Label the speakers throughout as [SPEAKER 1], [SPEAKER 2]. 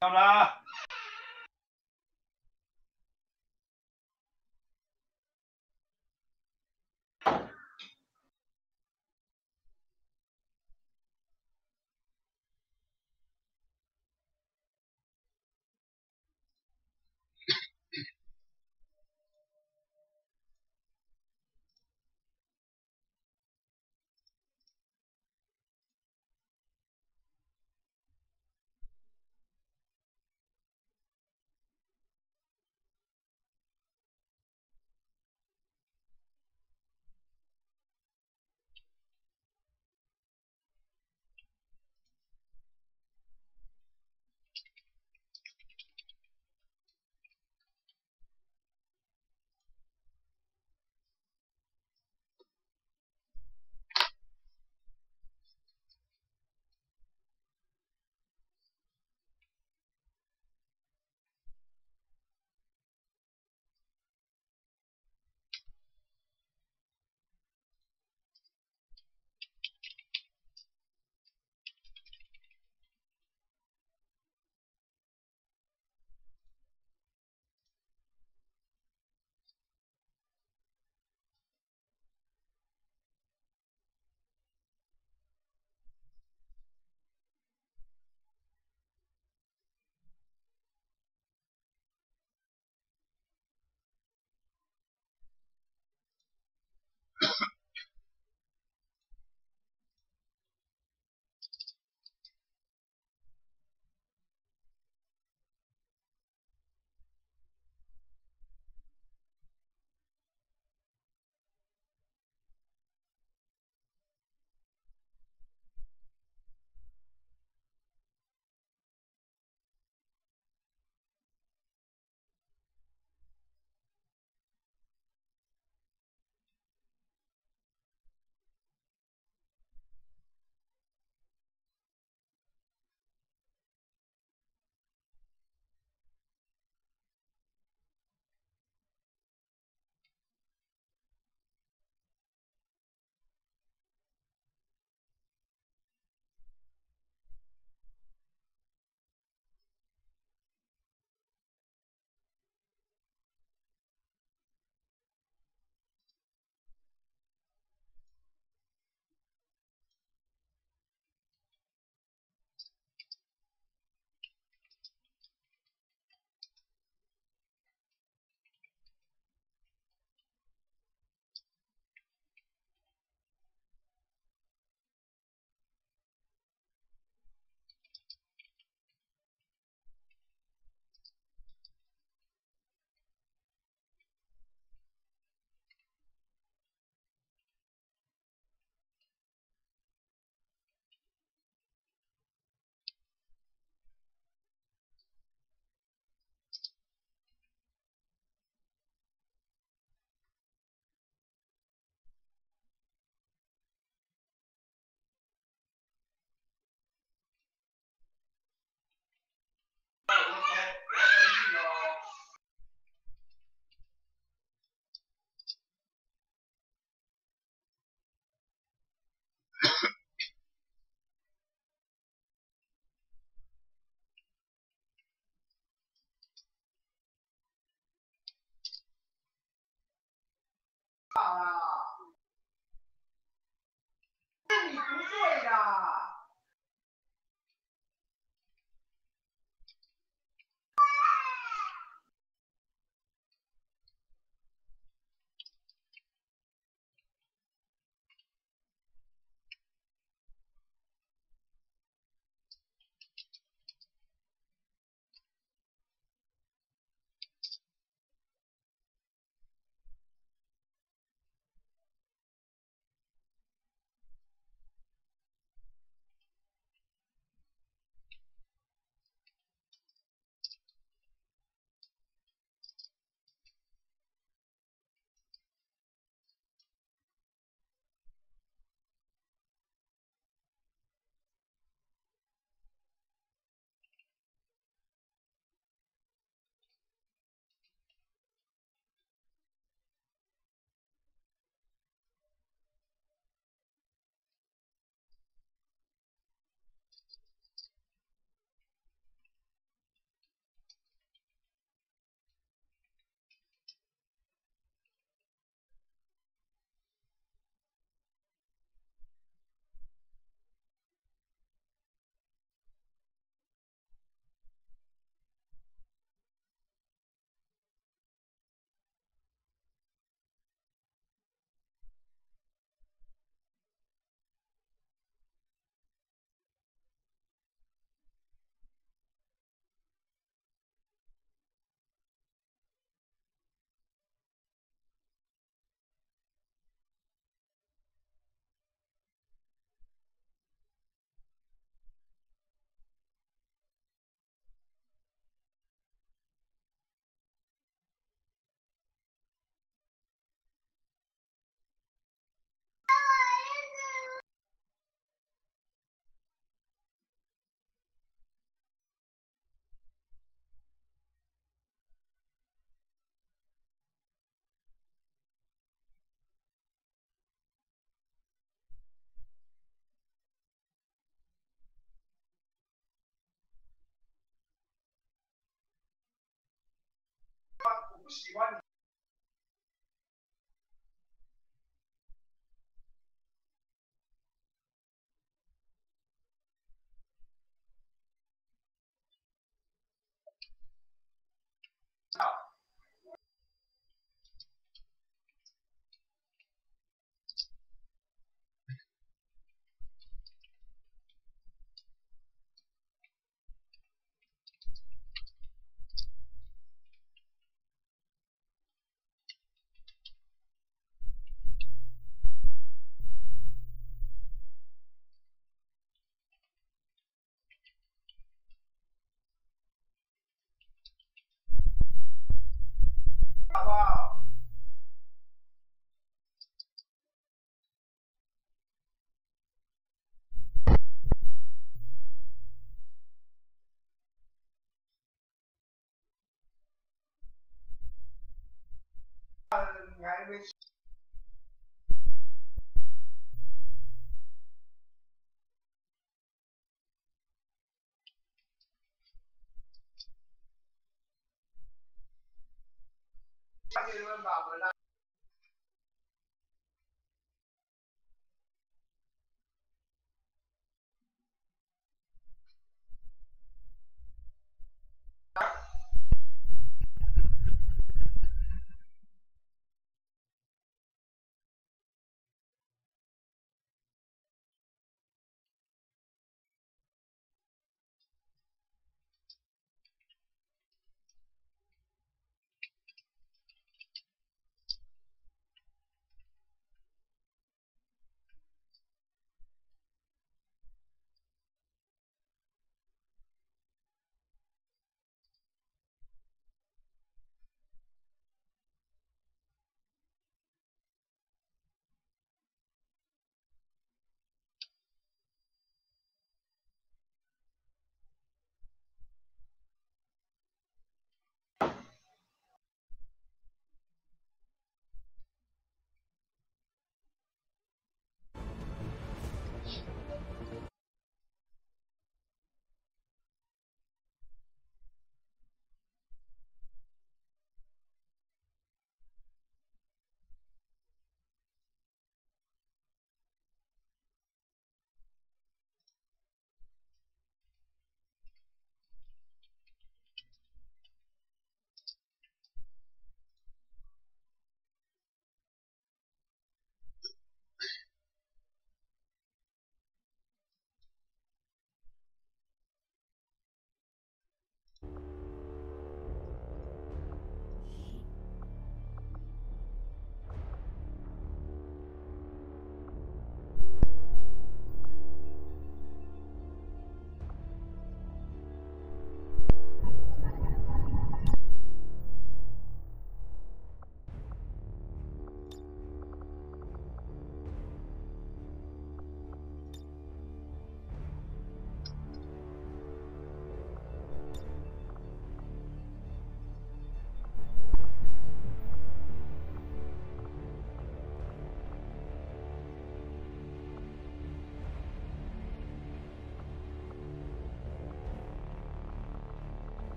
[SPEAKER 1] 干嘛？
[SPEAKER 2] 是你不对的。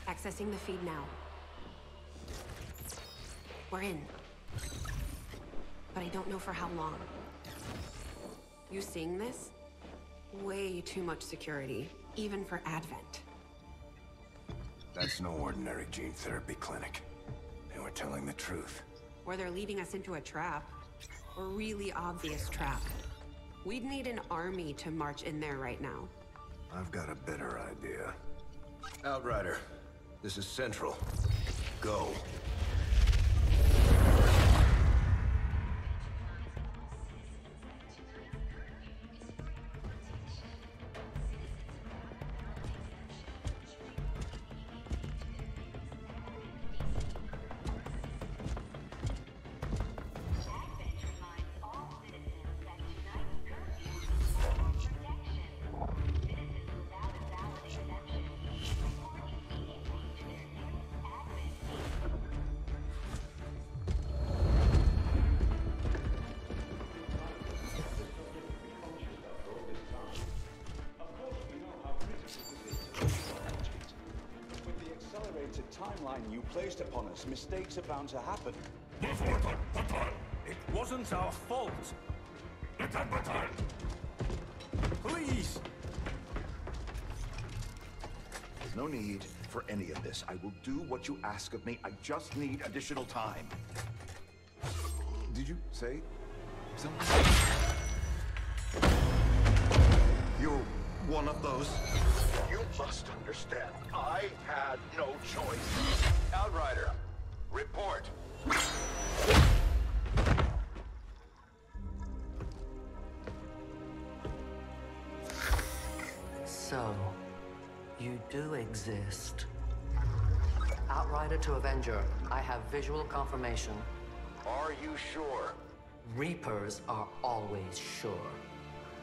[SPEAKER 1] Accessing the feed now. We're in. But I don't know for how long. You seeing this? Way too much security, even for Advent.
[SPEAKER 2] That's no ordinary gene therapy clinic. They were telling the truth.
[SPEAKER 1] Or they're leading us into a trap. A really obvious trap. We'd need an army to march in there right now.
[SPEAKER 2] I've got a better idea. Outrider, This is Central. Go.
[SPEAKER 3] Timeline you placed upon us, mistakes are bound to happen.
[SPEAKER 4] It wasn't our fault. Please!
[SPEAKER 3] There's no need for any of this. I will do what you ask of me. I just need additional time.
[SPEAKER 2] Did you say something?
[SPEAKER 3] You're one of those. You must understand, I had no choice.
[SPEAKER 2] Outrider, report.
[SPEAKER 5] So, you do exist. Outrider to Avenger, I have visual confirmation.
[SPEAKER 2] Are you sure?
[SPEAKER 5] Reapers are always sure.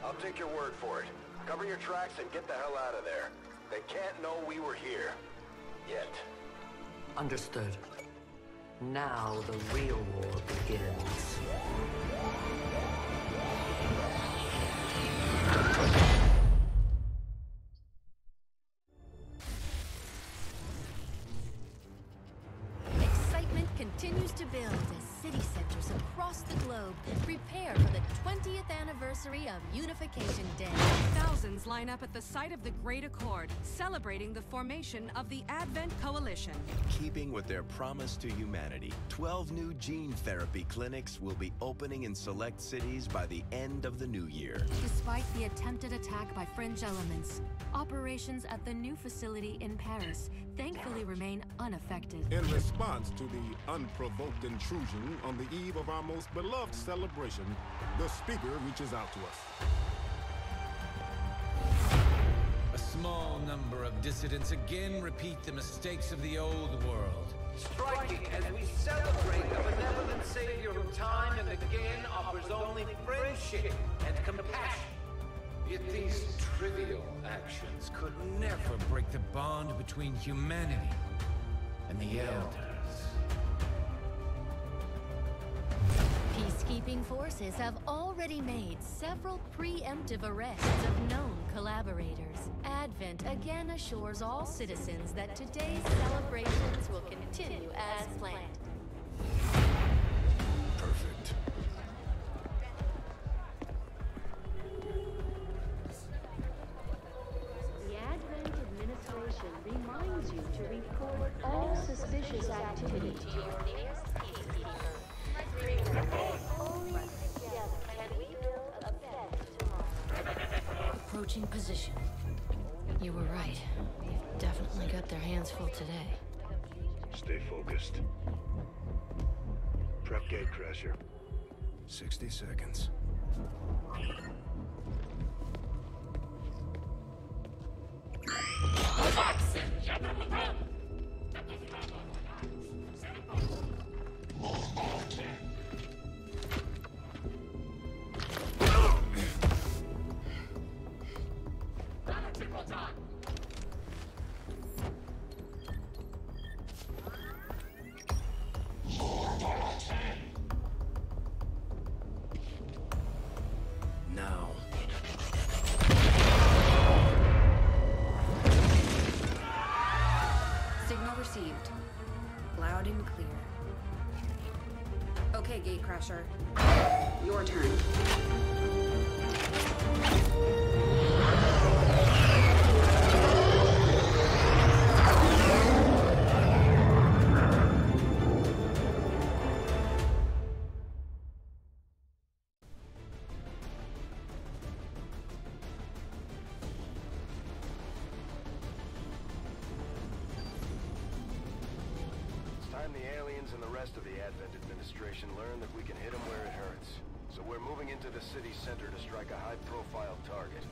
[SPEAKER 2] I'll take your word for it. Cover your tracks and get the hell out of there. They can't know we were here. Yet.
[SPEAKER 5] Understood. Now the real war begins.
[SPEAKER 6] Excitement continues to build as city centers across the globe prepare for the 20th anniversary of Unification Day.
[SPEAKER 7] Thousands line up at the site of the Great Accord, celebrating the formation of the Advent Coalition.
[SPEAKER 8] Keeping with their promise to humanity, 12 new gene therapy clinics will be opening in select cities by the end of the new year.
[SPEAKER 6] Despite the attempted attack by fringe elements, operations at the new facility in Paris thankfully remain unaffected.
[SPEAKER 9] In response to the unprovoked intrusion on the eve of our most beloved celebration, the speaker reaches out to us.
[SPEAKER 10] A small number of dissidents again repeat the mistakes of the old world.
[SPEAKER 11] Striking as we celebrate the benevolent savior who time and again offers only friendship and compassion.
[SPEAKER 10] Yet these trivial actions could never break the bond between humanity and the Elders.
[SPEAKER 6] Peacekeeping forces have already made several preemptive arrests of known collaborators. Advent again assures all citizens that today's celebrations will continue as planned.
[SPEAKER 2] Perfect.
[SPEAKER 6] The Advent administration reminds you to report all suspicious activity to your nearest peacekeeper. Only together can we build a better tomorrow. Approaching position. You were right. They've definitely got their hands full today.
[SPEAKER 3] Stay focused. Prep gatecrasher.
[SPEAKER 2] 60 seconds. Now.
[SPEAKER 1] Signal received. Loud and clear. Okay, Gatecrasher. Your turn.
[SPEAKER 2] the aliens and the rest of the Advent administration learn that we can hit them where it hurts. So we're moving into the city center to strike a high-profile target.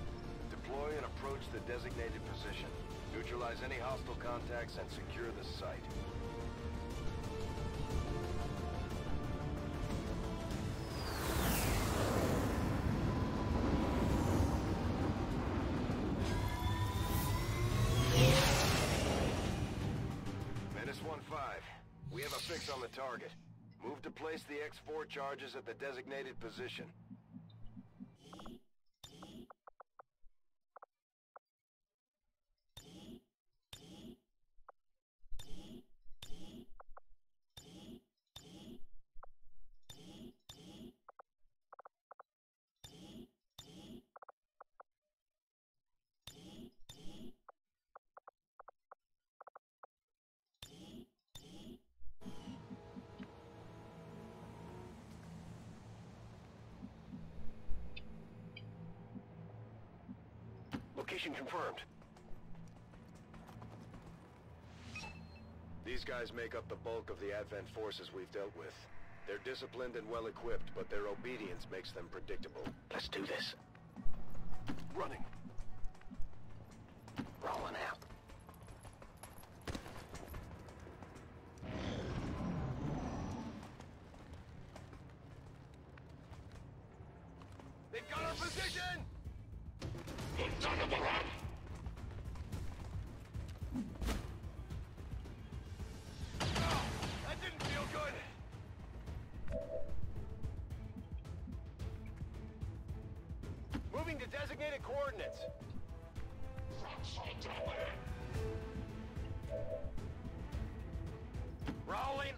[SPEAKER 2] Deploy and approach the designated position. Neutralize any hostile contacts and secure the site. Menace 1-5. We have a fix on the target. Move to place the X4 charges at the designated position. Location confirmed. These guys make up the bulk of the Advent forces we've dealt with. They're disciplined and well-equipped, but their obedience makes them predictable. Let's do this. Running. Rolling out. They've got our position! That didn't feel good. Moving to designated coordinates. Rolling.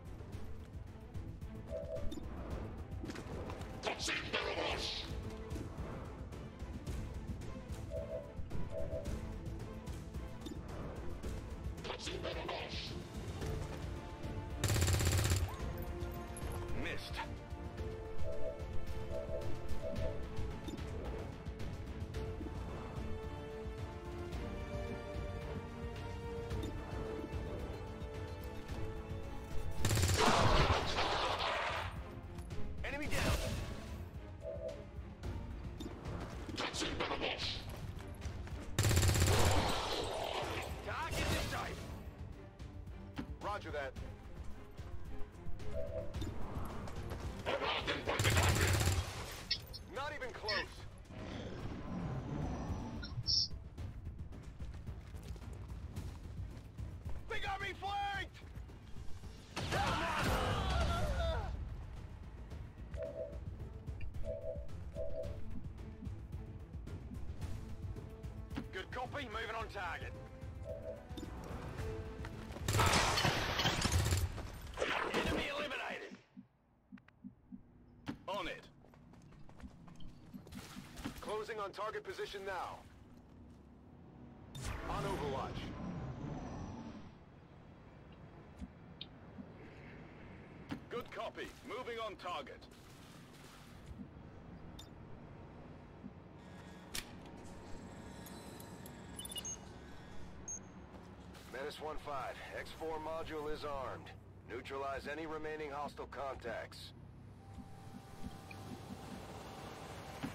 [SPEAKER 2] Missed. Enemy down. Target this time. Roger that. Not even close. They got me flanked! Good copy, moving on target. Enemy eliminated. On it. Closing on target position now. On Overwatch. Good copy. Moving on target. Menace 1-5. X4 module is armed. Neutralize any remaining hostile contacts.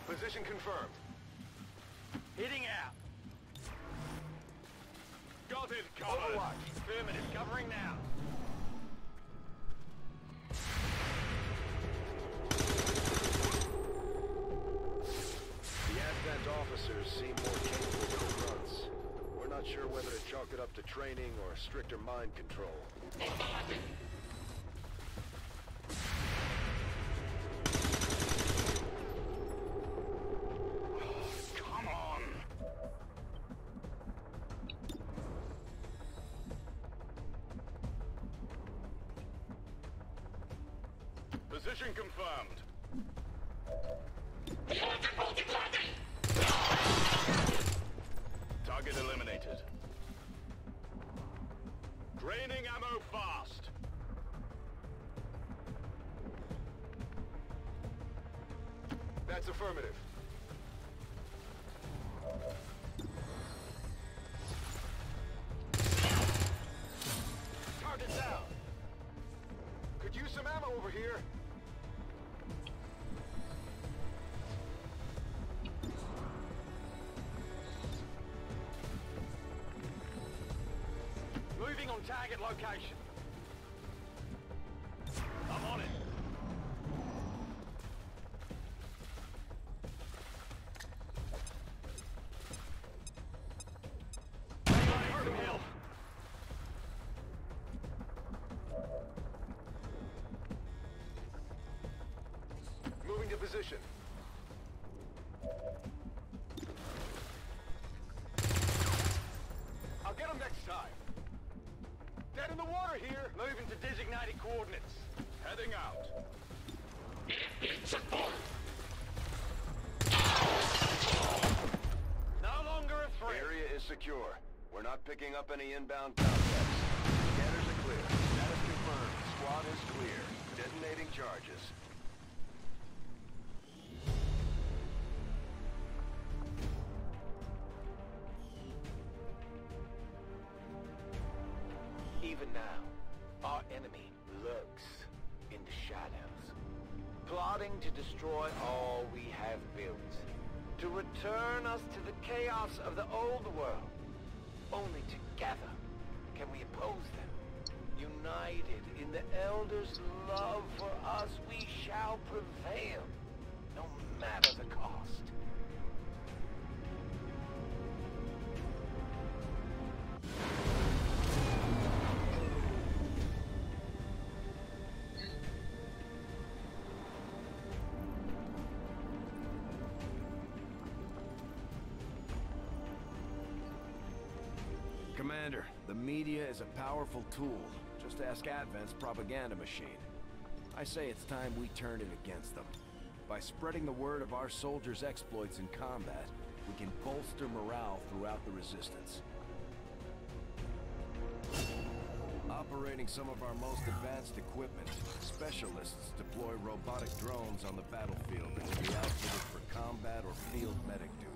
[SPEAKER 2] Position confirmed. Hitting out. Got it, covered. Overwatch. Affirmative. Covering now. The Advent officers seem more capable than the grunts. We're not sure whether to chalk it up to training or stricter mind control. Come on! Position confirmed. Target eliminated. Draining ammo fast. That's affirmative. Target down. over here. Moving on target location. I'm on it. Hill. Moving to position. I'll get him next time. Dead in the water here. Moving to designated coordinates. Heading out. No longer a threat. Area is secure. We're not picking up any inbound contacts. Scanners are clear. Status confirmed. Squad is clear. Detonating charges. Even now, our enemy lurks in the shadows, plotting to destroy all we have built, to return us to the chaos of the old world. Only together can we oppose them. United in the Elders' love for us, we shall prevail, no matter the cost.
[SPEAKER 8] Commander, the media is a powerful tool. Just ask Advent's propaganda machine. I say it's time we turn it against them. By spreading the word of our soldiers' exploits in combat, we can bolster morale throughout the Resistance. Operating some of our most advanced equipment, specialists deploy robotic drones on the battlefield that can be outfitted for combat or field medic duty.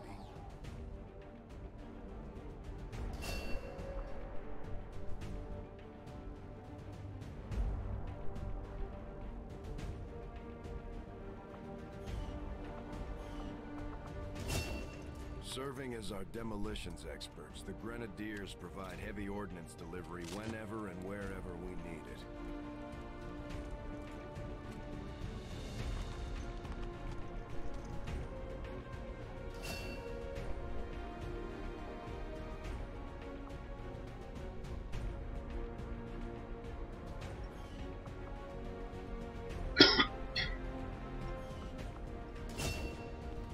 [SPEAKER 8] Serving as our demolitions experts, the Grenadiers provide heavy ordnance delivery whenever and wherever we need it.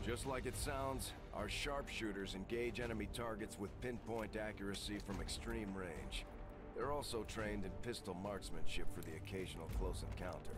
[SPEAKER 8] Just like it sounds, our sharpshooters engage enemy targets with pinpoint accuracy from extreme range. They're also trained in pistol marksmanship for the occasional close encounter.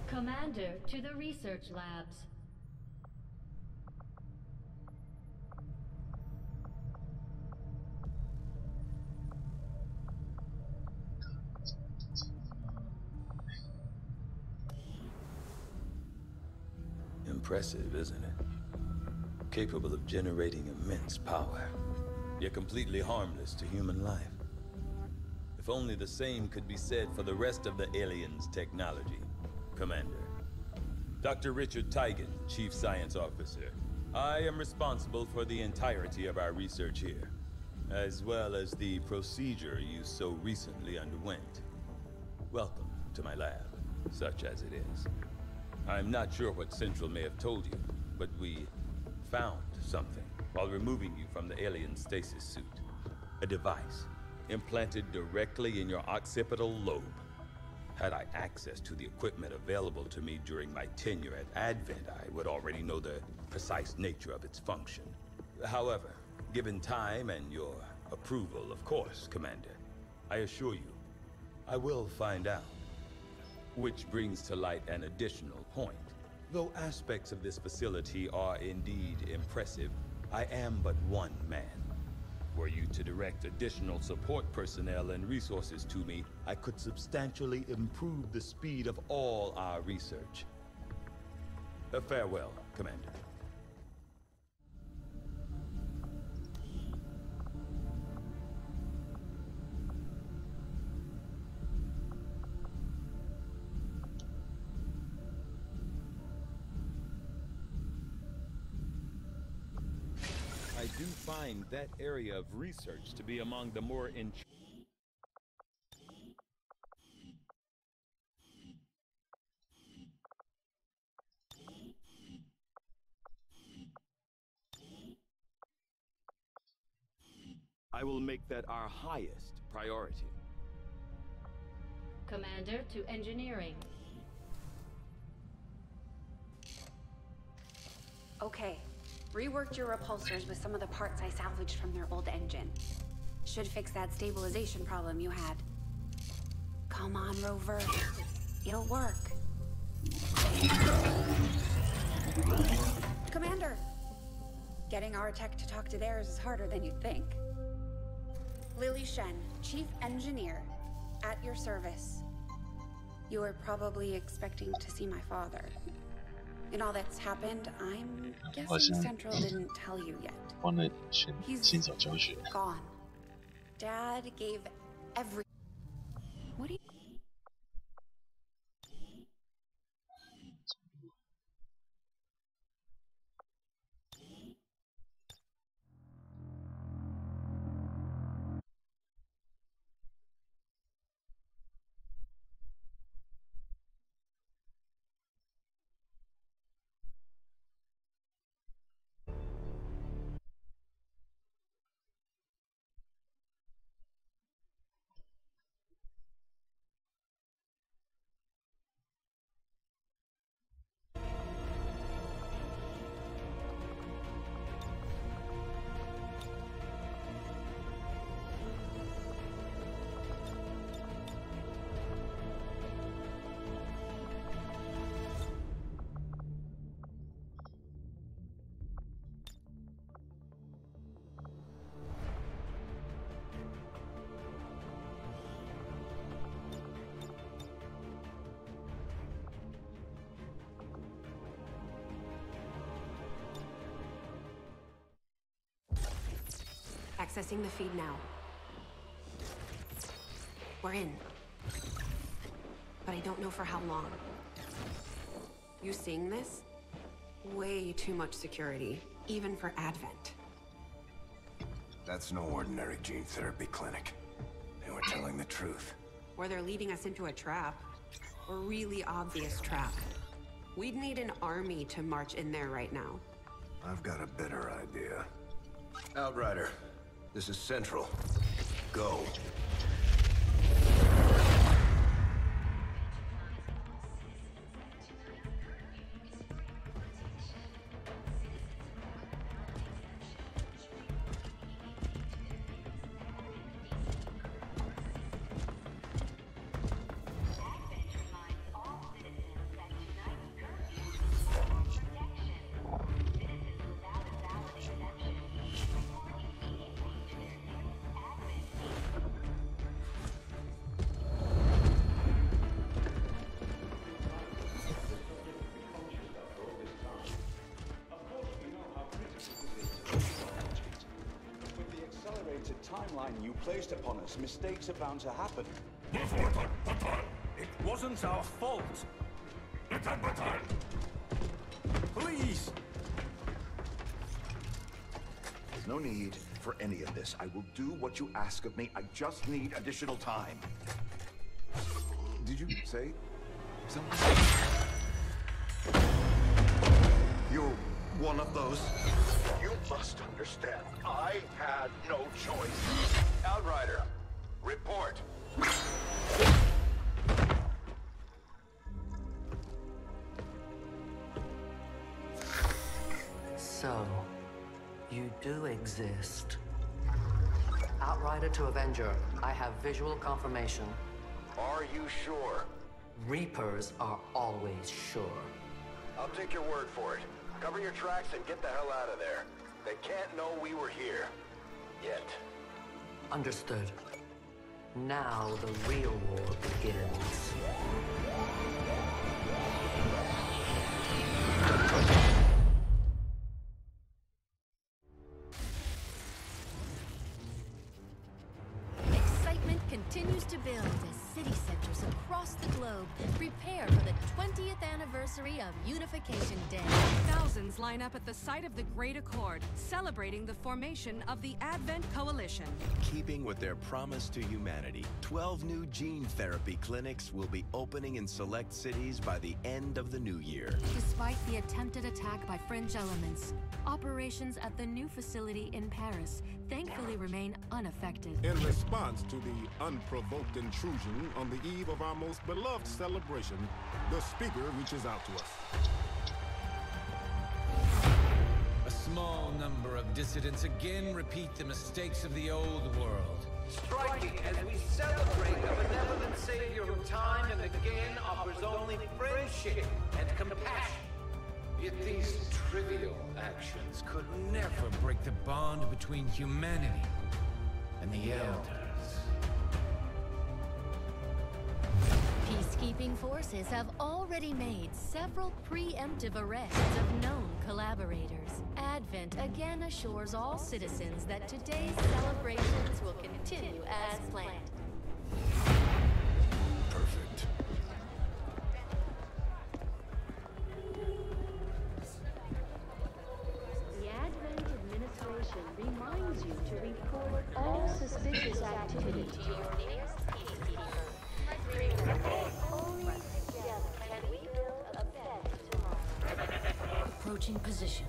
[SPEAKER 6] Commander, to the research labs.
[SPEAKER 12] Impressive, isn't it? Capable of generating immense power, yet completely harmless to human life. If only the same could be said for the rest of the aliens' technology. Commander. Dr. Richard Tigan, Chief Science Officer. I am responsible for the entirety of our research here, as well as the procedure you so recently underwent. Welcome to my lab, such as it is. I'm not sure what Central may have told you, but we found something while removing you from the alien stasis suit. A device implanted directly in your occipital lobe. Had I access to the equipment available to me during my tenure at Advent, I would already know the precise nature of its function. However, given time and your approval, of course, Commander, I assure you, I will find out. Which brings to light an additional point. Though aspects of this facility are indeed impressive, I am but one man. Were you to direct additional support personnel and resources to me, I could substantially improve the speed of all our research. Farewell, Commander. I do find that area of research to be among the more I will make that our highest priority.
[SPEAKER 6] Commander to engineering.
[SPEAKER 1] Okay. Reworked your repulsors with some of the parts I salvaged from their old engine. Should fix that stabilization problem you had. Come on, Rover. It'll work. Commander! Getting our tech to talk to theirs is harder than you'd think. Lily Shen, Chief Engineer, at your service. You were probably expecting to see my father. In all that's happened, I'm guessing Central didn't tell you yet. He's gone. Dad gave every... What do you... Accessing the feed now. We're in. But I don't know for how long. You seeing this? Way too much security, even for Advent.
[SPEAKER 2] That's no ordinary gene therapy clinic. They were telling the truth.
[SPEAKER 1] Or they're leading us into a trap. A really obvious trap. We'd need an army to march in there right now.
[SPEAKER 2] I've got a better idea. Outrider, this is Central. Go.
[SPEAKER 13] Timeline you placed upon us, mistakes are bound to happen.
[SPEAKER 4] It wasn't our fault. Please!
[SPEAKER 3] There's no need for any of this. I will do what you ask of me. I just need additional time.
[SPEAKER 2] Did you say something?
[SPEAKER 3] You're one of those? You must understand, I had no choice.
[SPEAKER 2] Outrider, report.
[SPEAKER 5] So, you do exist. Outrider to Avenger, I have visual confirmation.
[SPEAKER 2] Are you sure?
[SPEAKER 5] Reapers are always sure.
[SPEAKER 2] I'll take your word for it. Cover your tracks and get the hell out of there. They can't know we were here. Yet.
[SPEAKER 5] Understood. Now the real war begins.
[SPEAKER 14] Excitement continues to build as city centers across the globe prepare for the 20th anniversary of Unification Day.
[SPEAKER 7] Thousands line up at the site of the Great Accord, celebrating the formation of the Advent Coalition.
[SPEAKER 15] Keeping with their promise to humanity, 12 new gene therapy clinics will be opening in select cities by the end of the new year.
[SPEAKER 14] Despite the attempted attack by fringe elements, operations at the new facility in Paris thankfully remain unaffected.
[SPEAKER 9] In response to the unprovoked intrusion on the eve of our most beloved celebration, the speaker reaches out to us.
[SPEAKER 10] A small number of dissidents again repeat the mistakes of the old world.
[SPEAKER 11] Striking as we celebrate a benevolent savior who time and again offers only friendship and compassion.
[SPEAKER 10] Yet these trivial actions could never break the bond between humanity and the Elders.
[SPEAKER 14] Peacekeeping forces have already made several preemptive arrests of known collaborators. Advent again assures all citizens that today's celebrations will continue as planned.
[SPEAKER 8] Perfect.
[SPEAKER 6] The Advent administration reminds you to report all suspicious activity to your nearest peacekeeper. Only together can we build a better tomorrow.
[SPEAKER 14] Approaching position.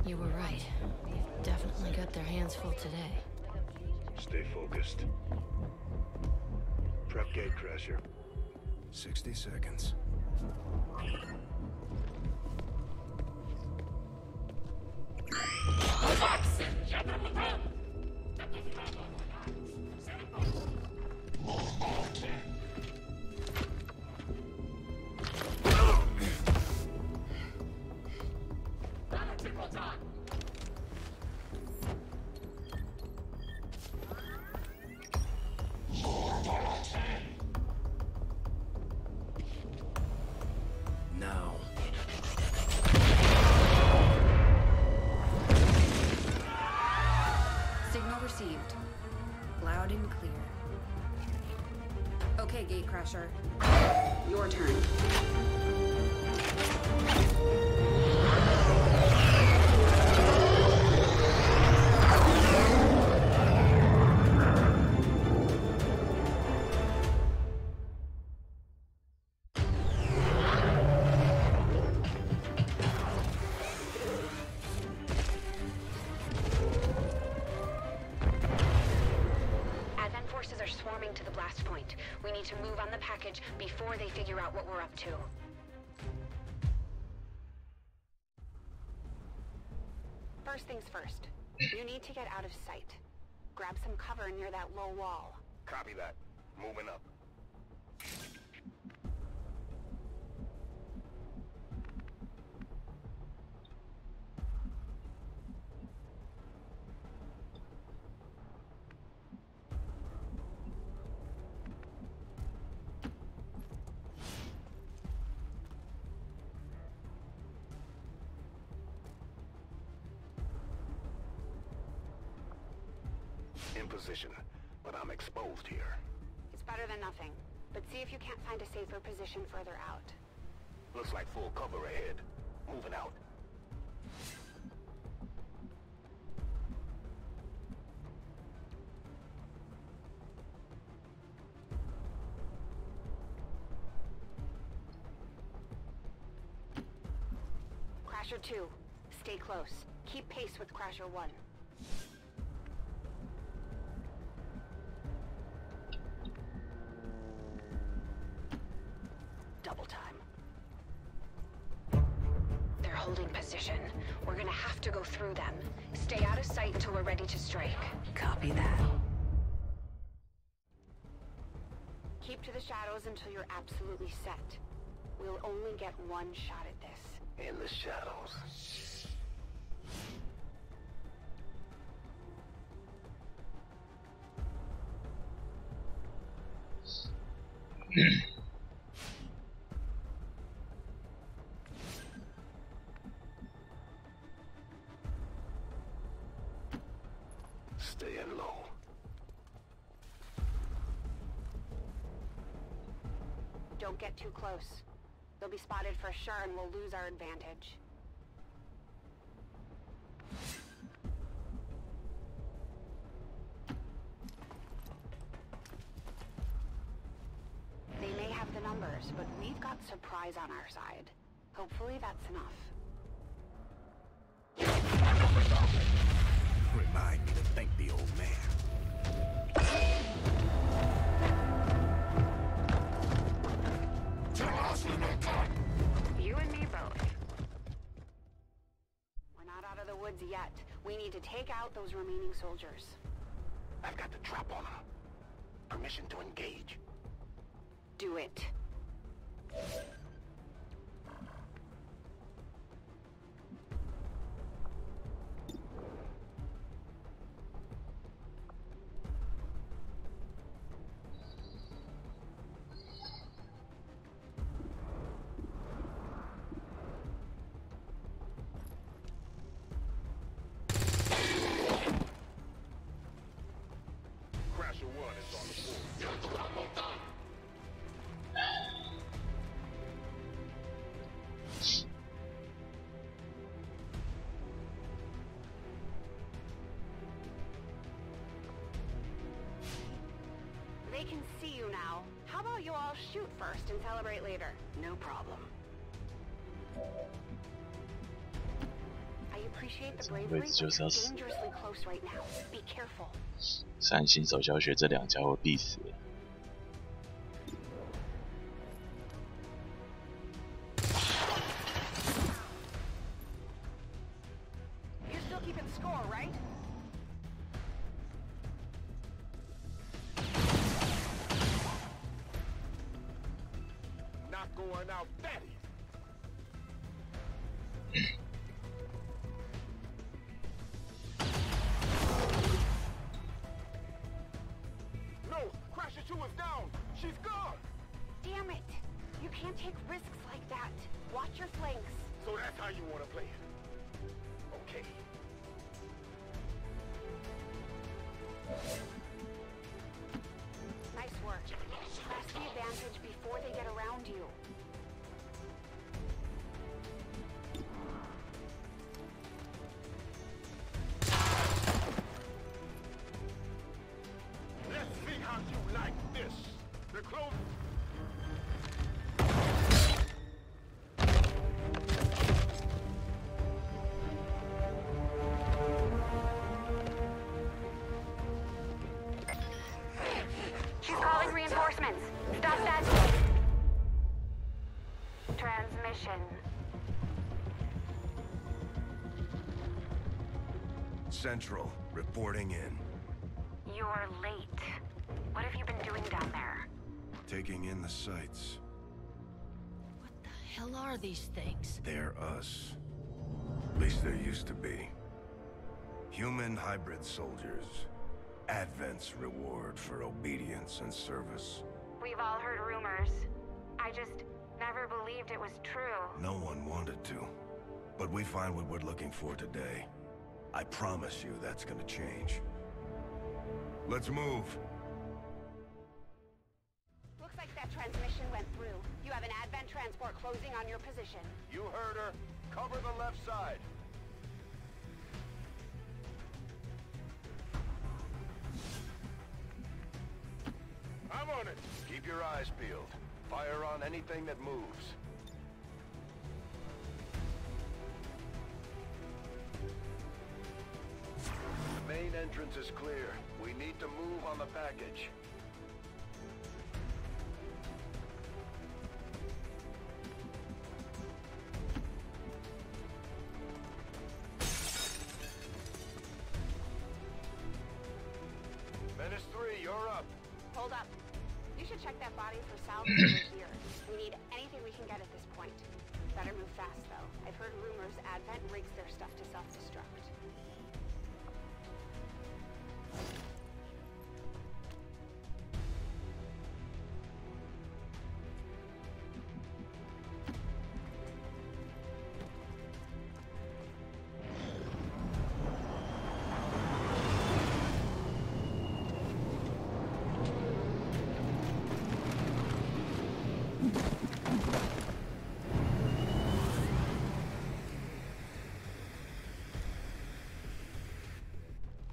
[SPEAKER 14] You were right. They've definitely got their hands full today.
[SPEAKER 2] Stay focused. Prep gate crasher.
[SPEAKER 8] 60 seconds. Now.
[SPEAKER 1] Signal received. Loud and clear. Okay, Gatecrasher. Your turn. To the blast point. We need to move on the package before they figure out what we're up to. First things first. You need to get out of sight. Grab some cover near that low wall.
[SPEAKER 2] Copy that. Moving up. In position, but I'm exposed here.
[SPEAKER 1] It's better than nothing, but see if you can't find a safer position further out.
[SPEAKER 2] Looks like full cover ahead. Moving out.
[SPEAKER 1] Crasher 2, stay close. Keep pace with Crasher 1. Double time. They're holding position. We're gonna have to go through them. Stay out of sight until we're ready to strike.
[SPEAKER 5] Copy that.
[SPEAKER 1] Keep to the shadows until you're absolutely set. We'll only get one shot at this.
[SPEAKER 2] In the shadows. Staying low.
[SPEAKER 1] Don't get too close. They'll be spotted for sure and we'll lose our advantage. They may have the numbers, but we've got surprise on our side. Hopefully that's enough.
[SPEAKER 9] Remind me to thank the old man.
[SPEAKER 1] You and me both. We're not out of the woods yet. We need to take out those remaining soldiers.
[SPEAKER 3] I've got the trap on them. Permission to engage.
[SPEAKER 1] Do it. They can see you now. How about you all shoot first and celebrate later? No problem. I appreciate the bravery, but you're dangerously close right now. Be careful.
[SPEAKER 16] 3新手教学这2家伙必死。
[SPEAKER 1] You're still keeping score, right?
[SPEAKER 3] Not going out that easy. No! Crasher 2 is down! She's gone!
[SPEAKER 1] Damn it! You can't take risks like that. Watch your flanks.
[SPEAKER 3] So that's how you want to play it. Okay.
[SPEAKER 1] Nice work. Press the advantage before they get around you.
[SPEAKER 3] Let's see how you like this. The close.
[SPEAKER 1] She's calling reinforcements. Stop that. Transmission.
[SPEAKER 2] Central, reporting in.
[SPEAKER 1] You're late. What have you been doing down there?
[SPEAKER 2] Taking in the sights.
[SPEAKER 14] What the hell are these things?
[SPEAKER 2] They're us. At least there used to be. Human hybrid soldiers. Advent's reward for obedience and service.
[SPEAKER 1] We've all heard rumors. I just never believed it was true.
[SPEAKER 2] No one wanted to. But we find what we're looking for today. I promise you that's gonna change. Let's move.
[SPEAKER 1] Looks like that transmission went through. You have an Advent transport closing on your position.
[SPEAKER 2] You heard her. Cover the left side.
[SPEAKER 3] I'm on it.
[SPEAKER 2] Keep your eyes peeled. Fire on anything that moves. The main entrance is clear. We need to move on the package. Menace 3, you're up.
[SPEAKER 1] Hold up. You should should check that body for salvage over here. We need anything we can get at this point. Better move fast, though. I've heard rumors Advent rigs their stuff to self-destruct.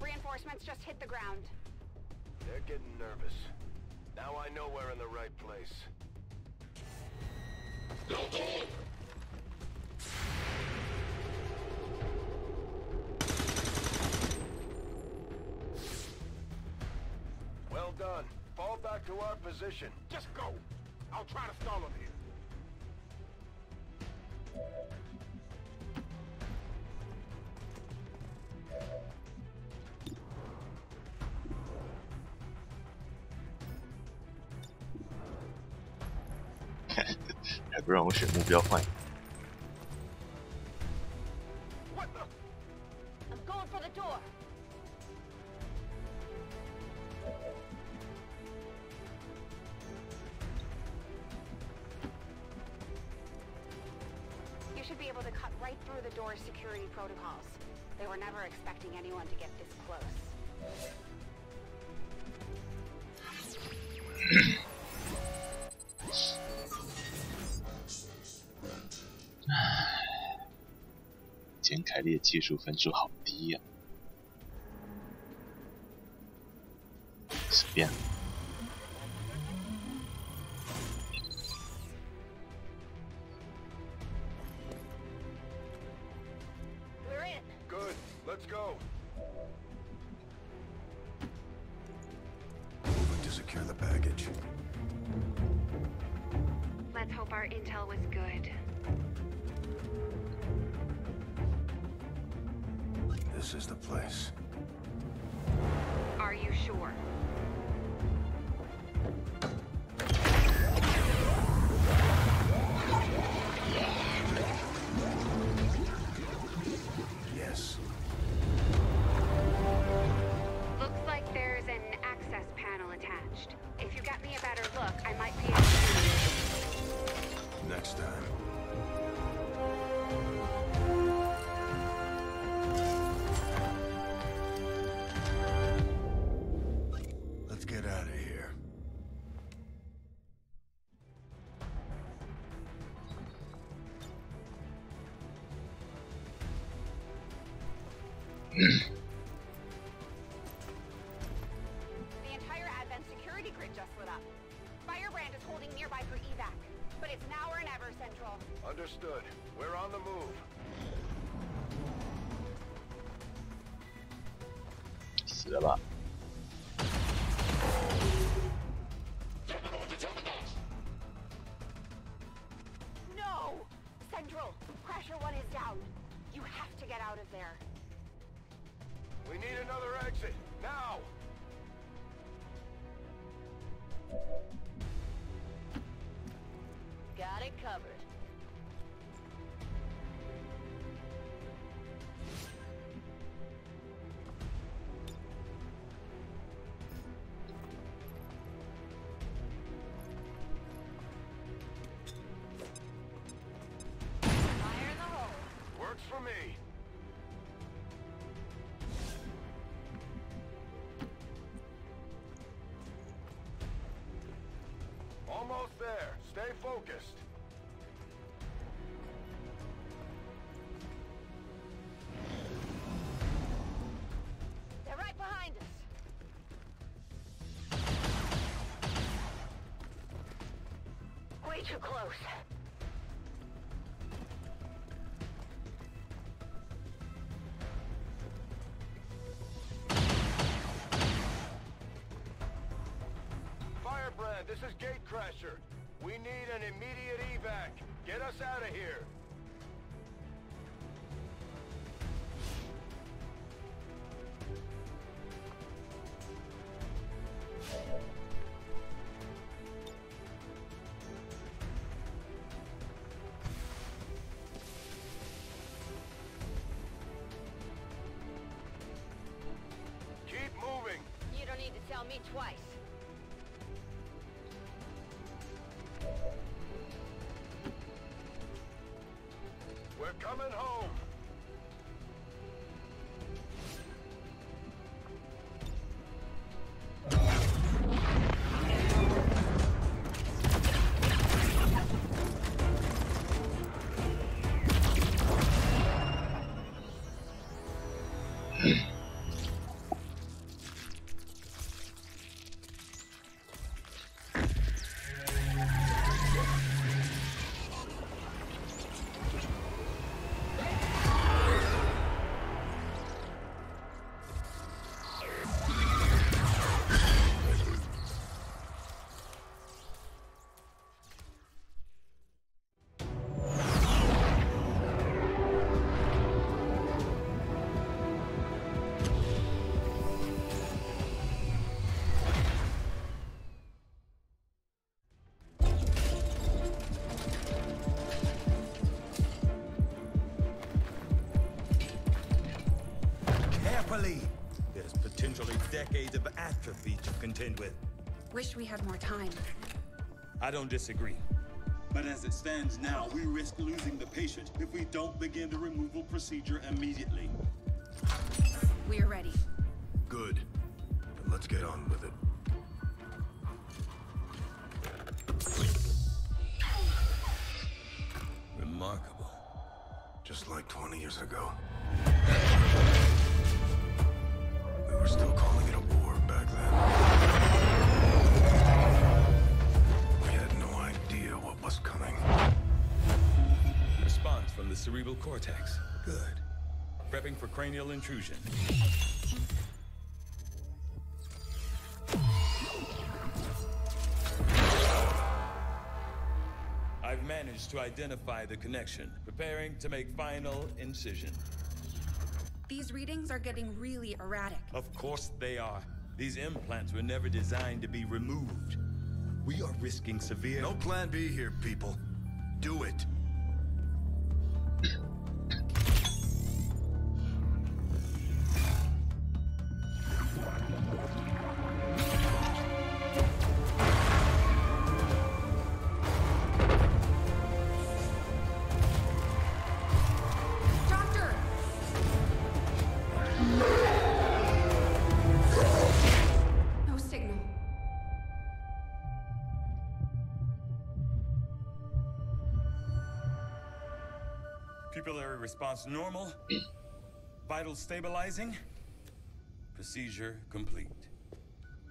[SPEAKER 1] Reinforcements just hit the ground.
[SPEAKER 2] They're getting nervous. Now I know we're in the right place. Well done. Fall back to our position.
[SPEAKER 3] Just go. I'll try to stall him here.
[SPEAKER 16] 还不让我选目标换。
[SPEAKER 6] I'm going for the door.
[SPEAKER 1] You should be able to cut right through the door's security protocols. They were never expecting anyone to get this close.
[SPEAKER 16] 简凯利的技术分数好低呀、随便。
[SPEAKER 2] We're in. Good. Let's go.
[SPEAKER 3] Moving to secure the package.
[SPEAKER 1] Let's hope our intel was good.
[SPEAKER 3] This is the place.
[SPEAKER 1] Are you sure?
[SPEAKER 3] Yes.
[SPEAKER 1] Looks like there's an access panel attached. If you get me a better look, I might be able to...
[SPEAKER 3] Next time. Let's get out of here.
[SPEAKER 1] The entire Advent security grid just lit up. Firebrand is holding nearby for evac, but it's now or never, Central.
[SPEAKER 2] Understood. We're on the move.
[SPEAKER 16] 死了吧。
[SPEAKER 1] No! Central, Crasher 1 is down. You have to get out of there.
[SPEAKER 2] We need another exit. Now!
[SPEAKER 6] Got it covered. Fire in the hole.
[SPEAKER 2] Works for me. Almost there. Stay focused.
[SPEAKER 6] They're right behind us.
[SPEAKER 1] Way too close.
[SPEAKER 2] Firebrand, this is Gatecrasher. We need an immediate evac. Get us out of here.
[SPEAKER 17] There's potentially decades of atrophy to contend with.
[SPEAKER 1] Wish we had more time.
[SPEAKER 17] I don't disagree.
[SPEAKER 18] But as it stands now, we risk losing the patient if we don't begin the removal procedure immediately.
[SPEAKER 1] We're ready.
[SPEAKER 3] Good. Then let's get on with it.
[SPEAKER 12] Remarkable.
[SPEAKER 3] Just like 20 years ago. We were still calling it a war back then. We had no idea what was coming.
[SPEAKER 12] Response from the cerebral cortex. Good. Prepping for cranial intrusion. I've managed to identify the connection. Preparing to make final incision.
[SPEAKER 1] These readings are getting really erratic.
[SPEAKER 12] Of course they are. These implants were never designed to be removed. We are risking severe...
[SPEAKER 3] No plan B here, people. Do it.
[SPEAKER 12] Pupillary response normal. Vital stabilizing. Procedure complete.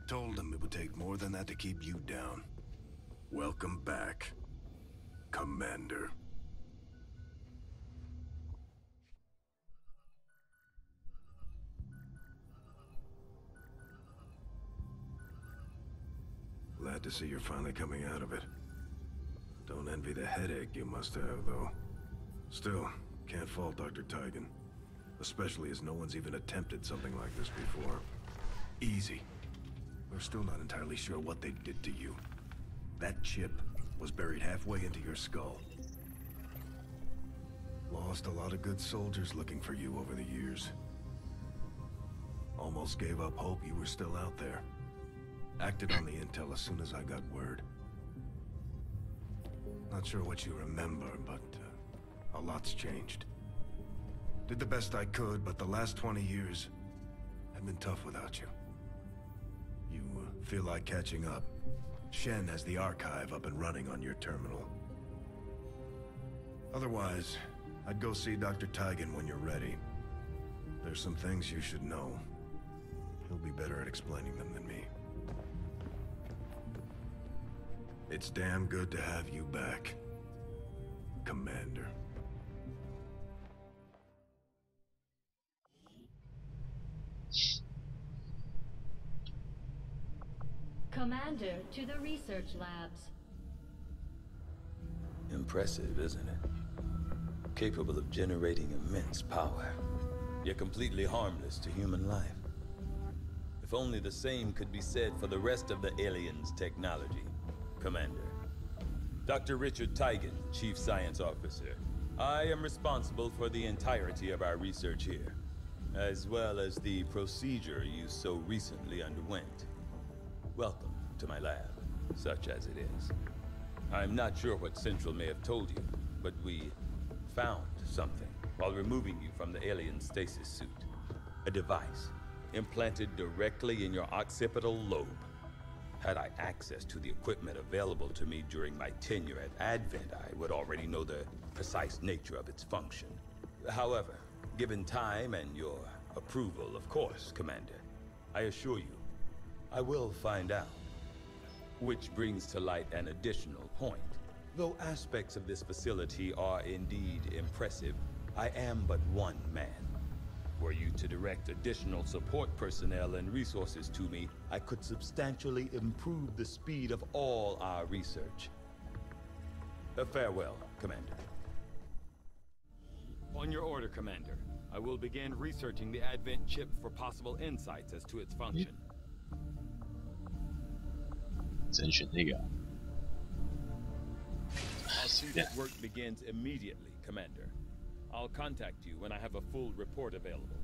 [SPEAKER 3] Told them it would take more than that to keep you down. Welcome back, Commander. Glad to see you're finally coming out of it. Don't envy the headache you must have, though. Still, can't fault Dr. Tigan. Especially as no one's even attempted something like this before. Easy. We're still not entirely sure what they did to you. That chip was buried halfway into your skull. Lost a lot of good soldiers looking for you over the years. Almost gave up hope you were still out there. Acted on the intel as soon as I got word. Not sure what you remember, but a lot's changed. Did the best I could, but the last 20 years have been tough without you. You feel like catching up. Shen has the archive up and running on your terminal. Otherwise, I'd go see Dr. Tigan when you're ready. There's some things you should know. He'll be better at explaining them than me. It's damn good to have you back, Commander.
[SPEAKER 6] Commander to the research labs.
[SPEAKER 12] Impressive, isn't it? Capable of generating immense power, yet completely harmless to human life. If only the same could be said for the rest of the aliens' technology, Commander. Dr. Richard Tigan, Chief Science Officer. I am responsible for the entirety of our research here, as well as the procedure you so recently underwent. Welcome to my lab, such as it is. I'm not sure what Central may have told you, but we found something while removing you from the alien stasis suit. A device implanted directly in your occipital lobe. Had I access to the equipment available to me during my tenure at Advent, I would already know the precise nature of its function. However, given time and your Approval, of course, Commander. I assure you, I will find out. Which brings to light an additional point. Though aspects of this facility are indeed impressive, I am but one man. Were you to direct additional support personnel and resources to me, I could substantially improve the speed of all our research. Farewell, Commander.
[SPEAKER 19] On your order, Commander. I will begin researching the Advent chip for possible insights as to its function.
[SPEAKER 16] 真选那个啊
[SPEAKER 19] Our pre-test work begins immediately, Commander. I'll contact you when I have a full report available.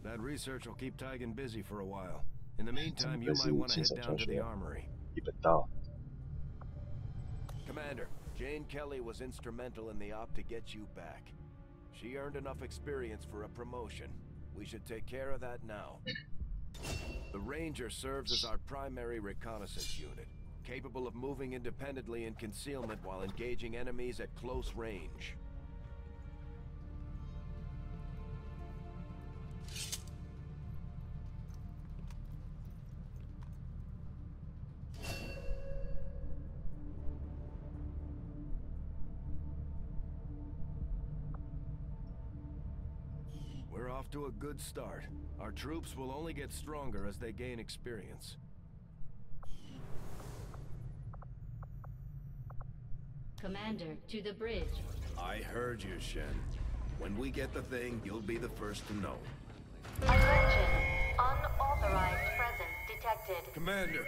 [SPEAKER 8] That research will keep Tigan busy for a while. In the meantime, you might want to head down to the armory.
[SPEAKER 16] 一本道。
[SPEAKER 8] Commander, Jane Kelly was instrumental in the op to get you back. She earned enough experience for a promotion. We should take care of that now. The Ranger serves as our primary reconnaissance unit, capable of moving independently in concealment while engaging enemies at close range. We're off to a good start. Our troops will only get stronger as they gain experience.
[SPEAKER 6] Commander, to the bridge.
[SPEAKER 8] I heard you, Shen. When we get the thing, you'll be the first to know.
[SPEAKER 6] Attention! Unauthorized presence detected.
[SPEAKER 8] Commander,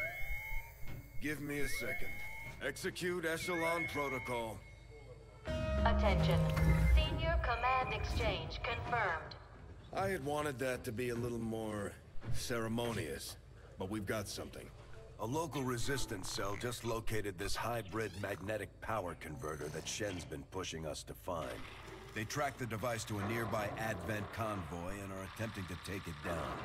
[SPEAKER 8] give me a second. Execute Echelon Protocol.
[SPEAKER 6] Attention. Senior Command Exchange confirmed.
[SPEAKER 8] I had wanted that to be a little more ceremonious, but we've got something. A local resistance cell just located this hybrid magnetic power converter that Shen's been pushing us to find. They tracked the device to a nearby Advent convoy and are attempting to take it down.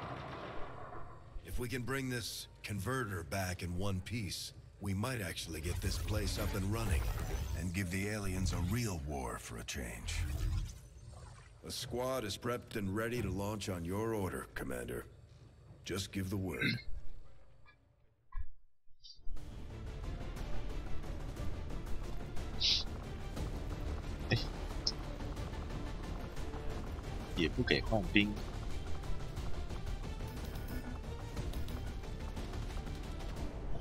[SPEAKER 8] If we can bring this converter back in one piece, we might actually get this place up and running and give the aliens a real war for a change. The squad is prepped and ready to launch on your order, Commander. Just give the word.
[SPEAKER 16] Eh. 也不给换兵。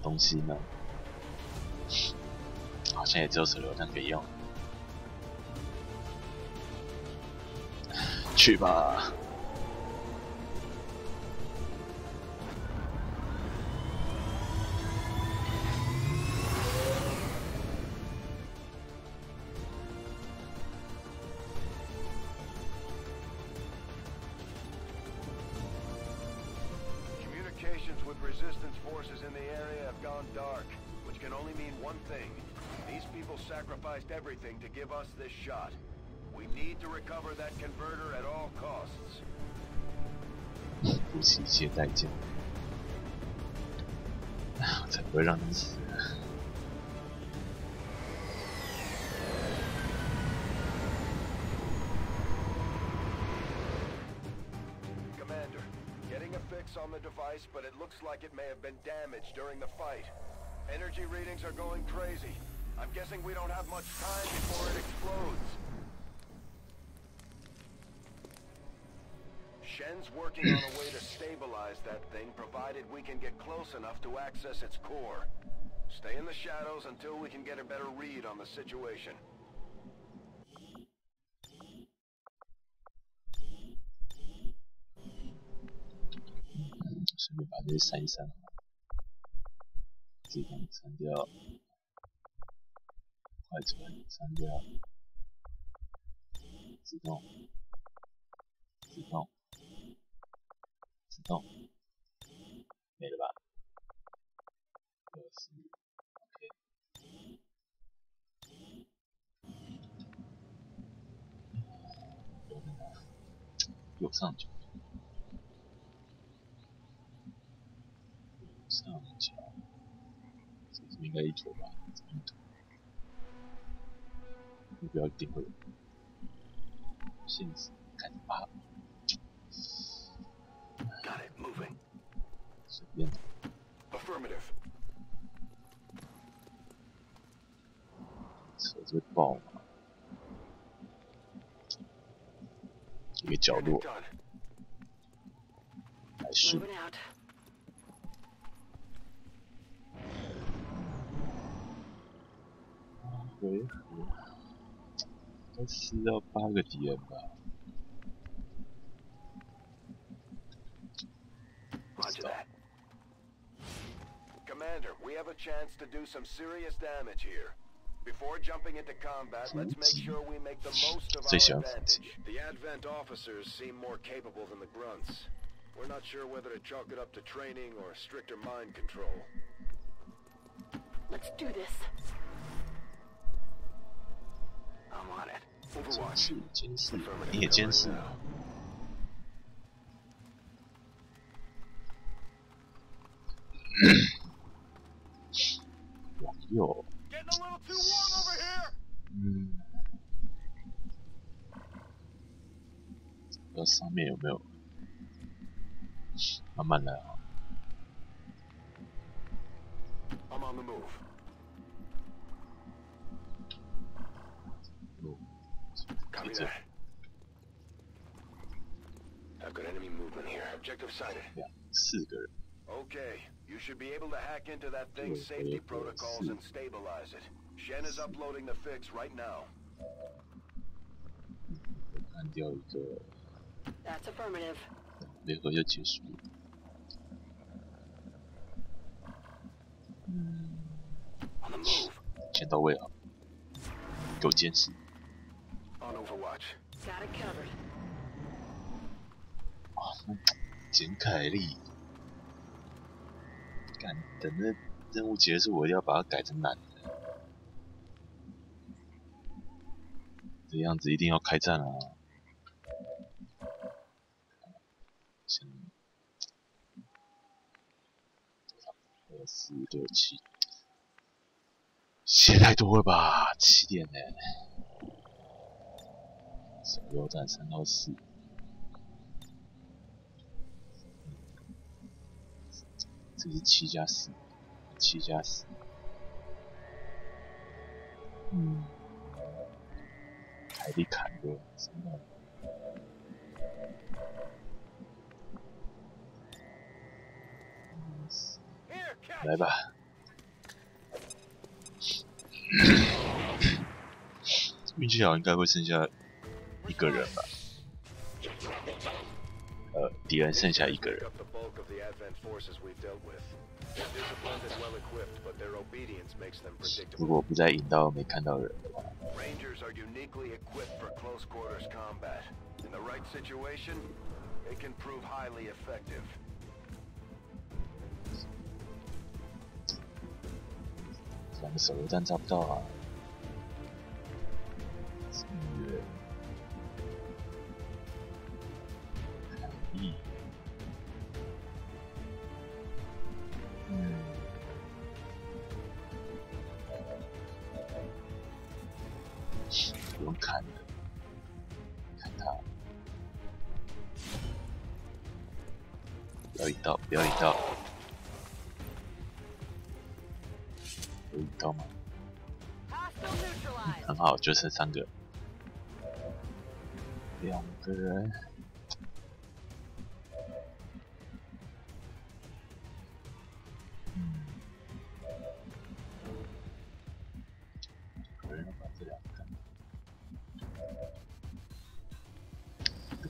[SPEAKER 16] 东西呢？好像也只有手榴弹可以用。去吧。
[SPEAKER 2] Communications with resistance forces in the area have gone dark, which can only mean one thing. These people sacrificed everything to give us this shot. We need to recover that converter at all costs.
[SPEAKER 16] 不惜一切代价，我才不会让你死。
[SPEAKER 2] Commander, getting a fix on the device, but it looks like it may have been damaged during the fight. Energy readings are going crazy. I'm guessing we don't have much time before it explodes. Shen's working on a way to stabilize that thing, provided we can get close enough to access its core. Stay in the shadows until we can get a better read on the situation.
[SPEAKER 16] 顺便把这些删一删，子弹删掉，快存删掉，自动，自动。自动，没了吧？OK。右上角，右上角，这边应该一坨吧？这边一坨，目标一定会有。现实看8。爆吗？一个角落，来树。回合都4到8个敌人吧。
[SPEAKER 2] Roger that. Commander, we have a chance to do some serious damage here. Before jumping into combat, let's make sure we make the most of our advantage. The Advent officers seem more capable than the grunts. We're not sure whether to chalk it up to training or stricter mind control.
[SPEAKER 6] Let's do this.
[SPEAKER 2] I'm on it. Overwatch.
[SPEAKER 16] 监视，你也监视。往右。不知道上面有没有？慢慢来啊。
[SPEAKER 2] I'm on the move. Copy that. I've got enemy movement here. Objective sighted.
[SPEAKER 16] 4个人。
[SPEAKER 2] Okay, you should be able to hack into that thing's safety protocols and stabilize it. Shen is uploading the fix right now.
[SPEAKER 16] 干掉一个。
[SPEAKER 6] That's affirmative.
[SPEAKER 16] 回合就结束了。
[SPEAKER 2] On the move.
[SPEAKER 16] 先到位啊！给我监视。
[SPEAKER 2] On Overwatch.
[SPEAKER 6] Got it covered.
[SPEAKER 16] 啊，简凯利。 干，等那任务结束，我一定要把它改成难的。这样子一定要开战啊！先2、4、6、7，写太多了吧？7点呢？手榴弹3到4。 这是7+4，7+4。还得砍个3到。来吧。运气好，应该会剩下1个人吧。敌人剩下1个人。 如果不再引到没看到人的话
[SPEAKER 2] Rangers are uniquely equipped for close quarters combat. In the right situation, they can prove highly effective.
[SPEAKER 16] 2个手榴弹抓不到啊！不用看的，看他，不要引导，不要引导，有引导吗？很好，就剩3个，2个人。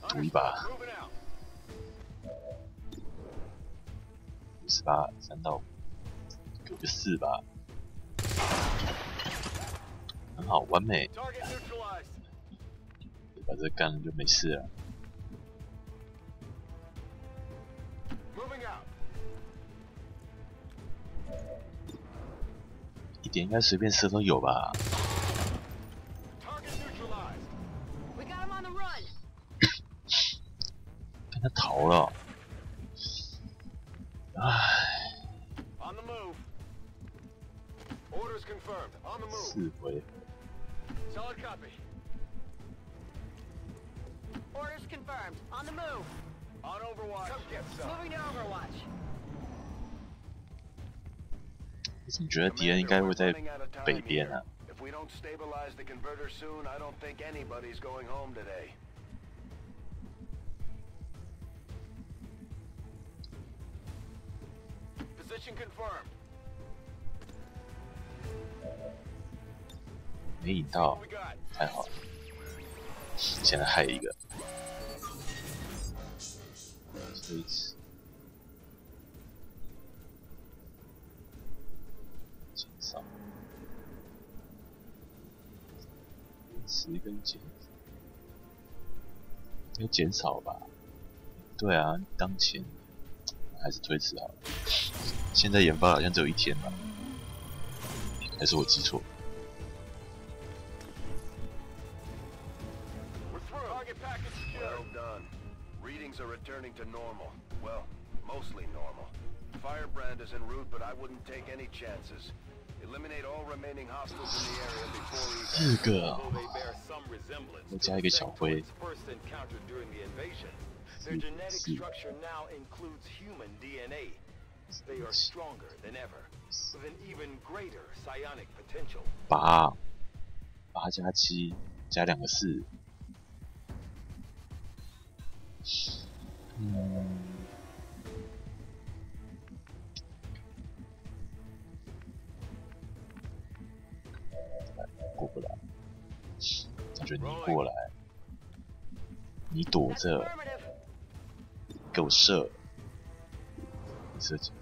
[SPEAKER 16] 赌一把，58、3到5，给个4吧，很好，完美。把这干了就没事了。1点应该随便射都有吧。 他逃了，唉。4回。
[SPEAKER 2] Solid copy.
[SPEAKER 6] Orders confirmed. On the move.
[SPEAKER 2] On Overwatch. Come get some.
[SPEAKER 6] Moving to Overwatch.
[SPEAKER 16] 我怎么觉得敌人应该会在北边啊？If
[SPEAKER 2] we we don't stabilize the converter soon, I don't think anybody's going home today. Position confirmed.
[SPEAKER 16] 没引到，太好了。现在还有一个，推迟，减少，10跟减，应该减少吧？对啊，当前还是推迟好了。现在研发好像只有1天吧？还是我记错？
[SPEAKER 2] Well done. Readings are returning to normal. Well, mostly normal. Firebrand is en route, but I wouldn't take any chances. Eliminate all remaining hostiles in the area before he...
[SPEAKER 16] 4个啊！我加一个小灰。
[SPEAKER 2] Their genetic structure now includes human DNA. They are stronger than ever, with an even greater psionic potential.
[SPEAKER 16] 8加7加2个4。 过不来，那就你过来，你躲着，给我射，你射击，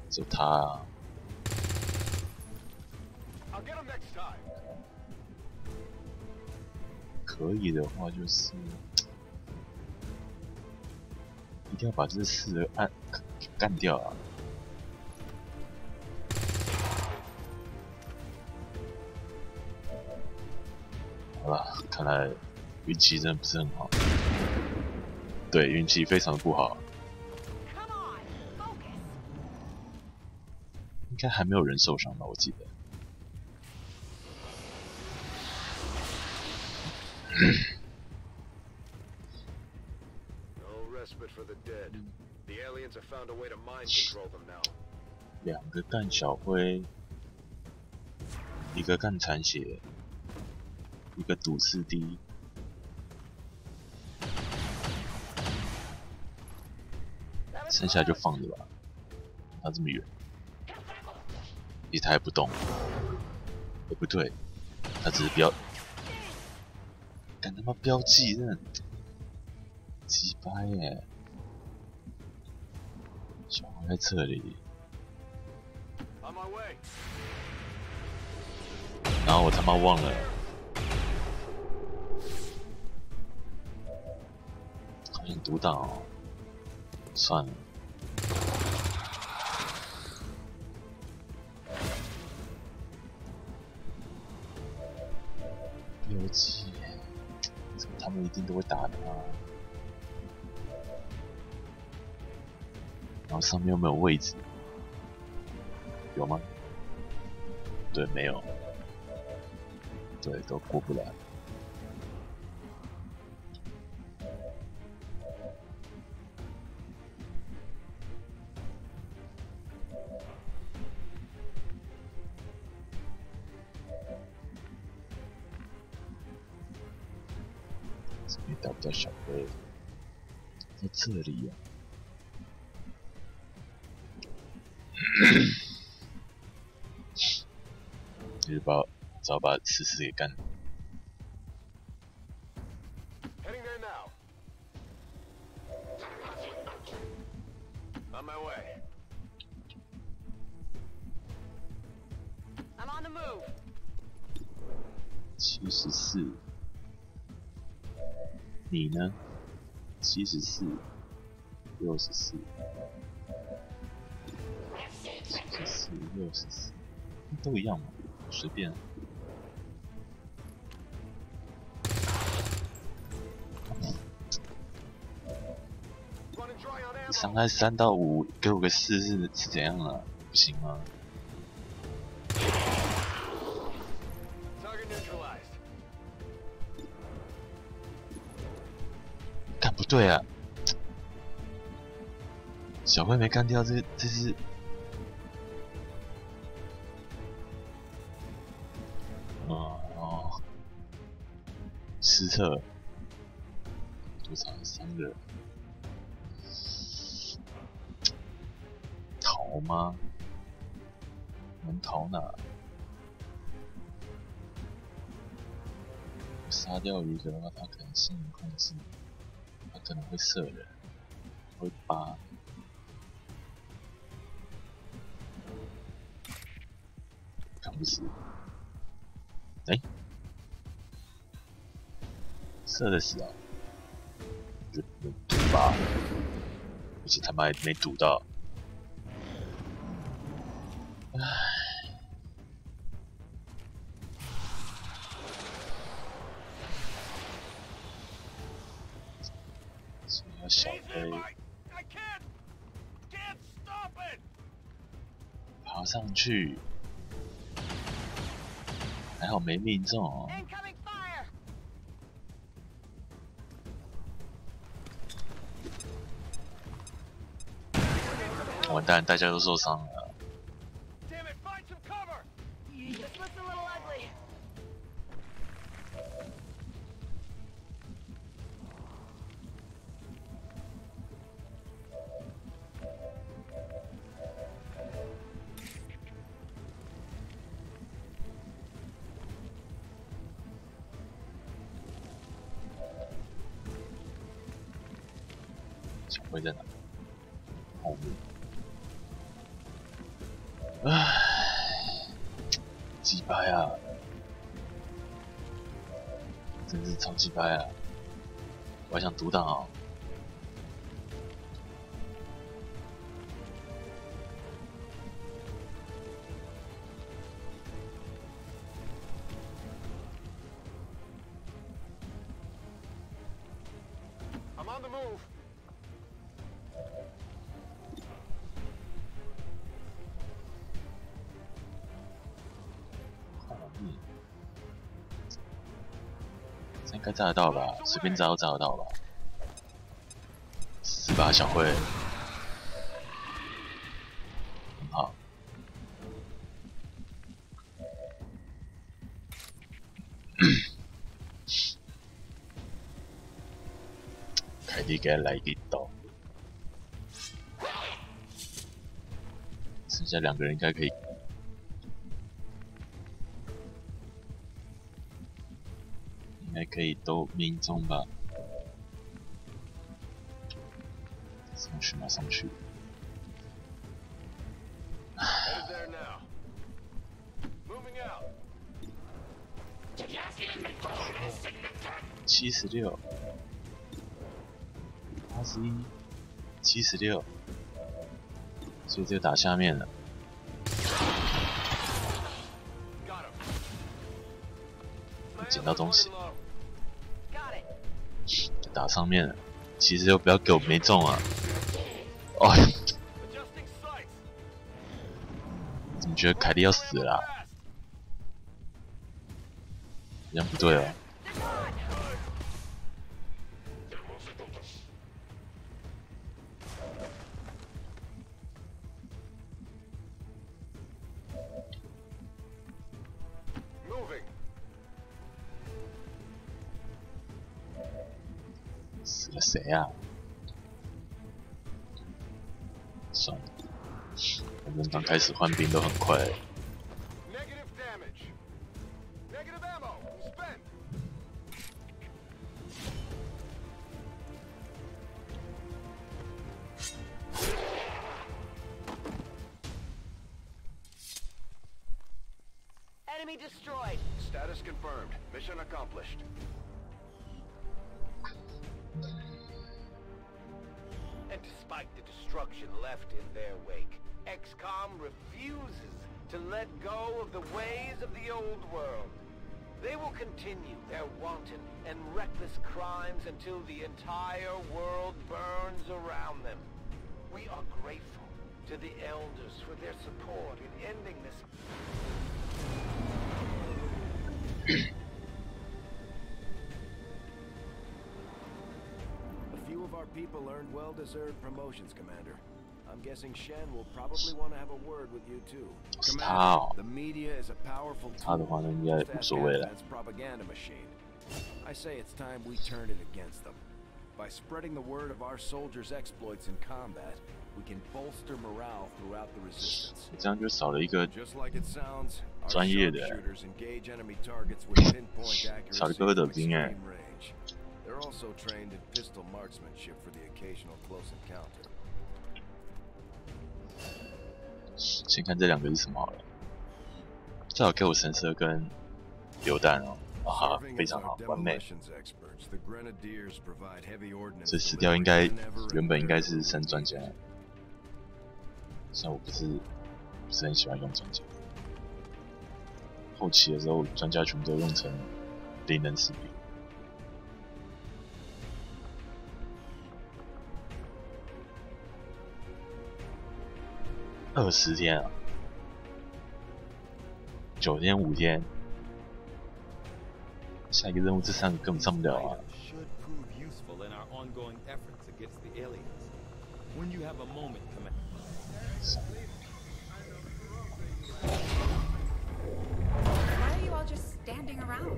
[SPEAKER 16] 就他啊。 可以的话，就是一定要把这4个干掉啊！好吧，看来运气真的不是很好。对，运气非常不好。应该还没有人受伤吧？我记得。
[SPEAKER 2] No respite for the dead. The aliens have found a way to mind control them now.
[SPEAKER 16] 2个干小灰，1个干残血，1个堵4D。剩下就放着吧，他这么远，其实他还不动。不对，他只是标。 干他妈标记，真的鸡掰耶！小孩在这里，然后我他妈忘了，好像读到哦，算了。标记。 他们一定都会打他，然后上面又没有位置，有吗？对，没有，对，都过不来。打不到小灰，在这里呀、就是只要把14给干。
[SPEAKER 2] Heading there now. On my way.
[SPEAKER 7] I'm on the move.
[SPEAKER 16] 74。 你呢？74、64、74、64，都一样嘛，随便。伤害3到5，给我个4是怎样啊？不行吗？干不对啊！小灰没干掉，这是测，多少？3个。逃吗？能逃哪？杀掉一个的话，他可能性能控制，他可能会射人，会扒。看不死。哎，射得死啊！就赌吧，而且他们还没赌到。唉。 小飞爬上去，还好没命中哦。完蛋，大家都受伤了。 小辉在哪？后面。唉，鸡掰啊！真是超鸡掰啊！我还想独挡哦。
[SPEAKER 2] I'm on the move.
[SPEAKER 16] 这应该炸得到吧？随便炸都炸得到吧？死吧，小慧！很好。凯蒂给他来一刀，剩下2个人应该可以。 应该可以都命中吧？上去吗？上去。76、81、76，所以就打下面了。 捡到东西，打上面了。其实又不要给我没中啊！哦，怎么觉得凯莉要死了、啊？好像不对哦。死了谁啊？算了，反正刚开始换兵都很快。
[SPEAKER 11] Enemy destroyed.
[SPEAKER 2] Status confirmed. Mission accomplished.
[SPEAKER 11] And despite the destruction left in their wake, XCOM refuses to let go of the ways of the old world. They will continue their wanton and reckless crimes until the entire world burns around them. We are grateful to the Elders for their support in ending this.
[SPEAKER 8] A few of our people earned well-deserved promotions, Commander. I'm guessing Shen will probably want to have a word with you too. Commander, the media is a powerful tool. Just ask Advent's propaganda machine. I say it's time we turn it against them. By spreading the word of our soldiers' exploits in combat, we can bolster morale throughout the resistance.
[SPEAKER 16] 这样就少了一个
[SPEAKER 8] Just like it sounds, our
[SPEAKER 16] 专业的
[SPEAKER 8] sharpshooters engage enemy targets with pinpoint accuracy
[SPEAKER 16] 少了一个的
[SPEAKER 8] from
[SPEAKER 16] 经验。
[SPEAKER 8] extreme range. They're also trained in pistol marksmanship for the occasional close encounter.
[SPEAKER 16] 先看这两个是什么好了。最好给我神射跟榴弹哦，啊，非常好，完美。所以死掉应该原本应该是升专家，像我不是很喜欢用专家。后期的时候，专家全部都用成灵能士兵。20天啊，9天5天，下一个任务这3个根本上不了啊。
[SPEAKER 1] Why are you all just standing around?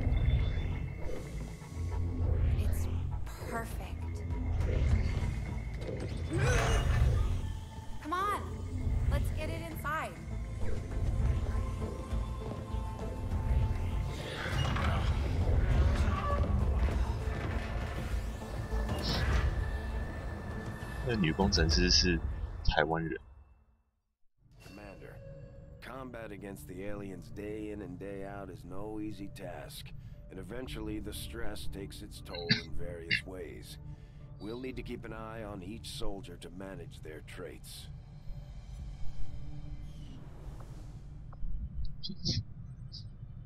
[SPEAKER 1] It's perfect. Come on, let's get it inside.
[SPEAKER 16] 那女工程师是台湾人。
[SPEAKER 8] Commander, combat against the aliens day in and day out is no easy task, and eventually the stress takes its toll in various ways. We'll need to keep an eye on each soldier to manage their traits.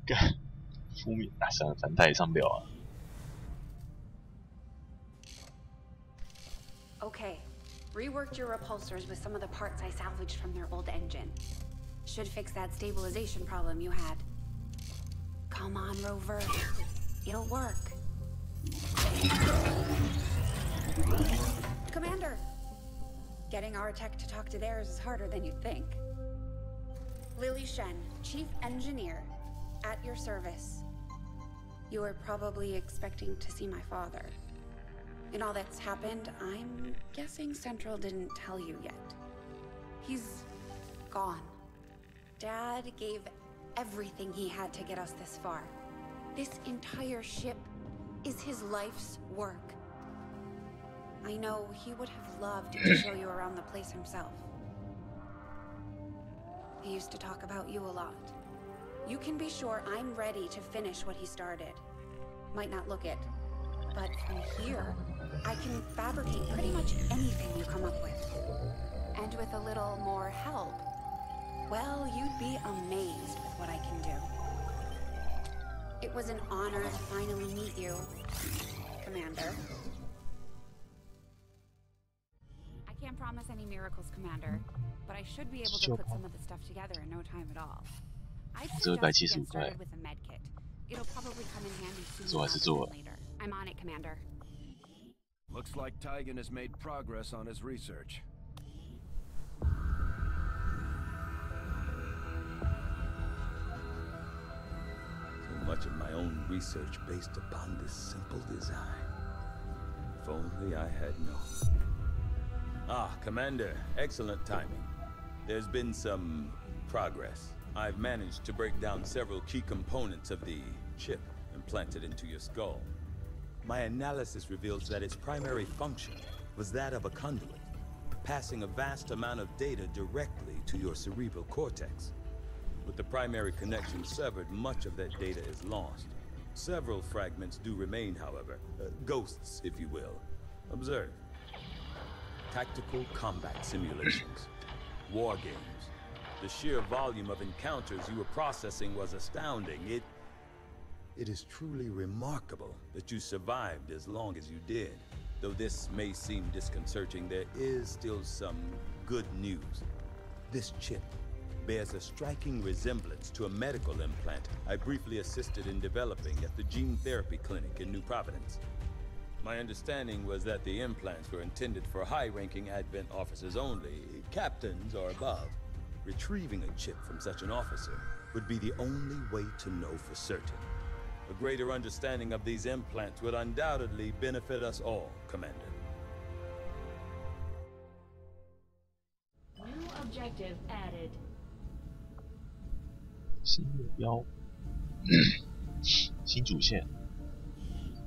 [SPEAKER 16] 干，负面啊，算了，反正他也上不了啊。
[SPEAKER 1] Okay, reworked your repulsors with some of the parts I salvaged from their old engine. Should fix that stabilization problem you had. Come on, Rover. It'll work. Commander! Getting our tech to talk to theirs is harder than you'd think. Lily Shen, Chief Engineer, at your service. You were probably expecting to see my father. In all that's happened, I'm guessing Central didn't tell you yet. He's gone. Dad gave everything he had to get us this far. This entire ship is his life's work. I know he would have loved to show you around the place himself. He used to talk about you a lot. You can be sure I'm ready to finish what he started. Might not look it, but from here, I can fabricate pretty much anything you come up with. And with a little more help, well, you'd be amazed with what I can do. It was an honor to finally meet you, Commander. I can't promise any miracles, Commander, but I should be able to put some of the stuff together in no time at all. I'd suggest you get started with a med kit. It'll probably come in handy sooner rather than later. I'm on it, Commander.
[SPEAKER 8] Looks like Tygan has made progress on his research.
[SPEAKER 12] So much of my own research based upon this simple design. If only I had known.
[SPEAKER 19] Ah, Commander, excellent timing. There's been some progress. I've managed to break down several key components of the chip implanted into your skull. My analysis reveals that its primary function was that of a conduit, passing a vast amount of data directly to your cerebral cortex. With the primary connection severed, much of that data is lost. Several fragments do remain, however, ghosts, if you will. Observe. Tactical combat simulations, war games. The sheer volume of encounters you were processing was astounding. It is truly remarkable that you survived as long as you did. Though this may seem disconcerting, there is still some good news. This chip bears a striking resemblance to a medical implant I briefly assisted in developing at the gene therapy clinic in New Providence. My understanding was that the implants were intended for high-ranking Advent officers only, captains or above. Retrieving a chip from such an officer would be the only way to know for certain. A greater understanding of these implants would undoubtedly benefit us all, Commander.
[SPEAKER 6] New objective added.
[SPEAKER 16] 新目标，新主线。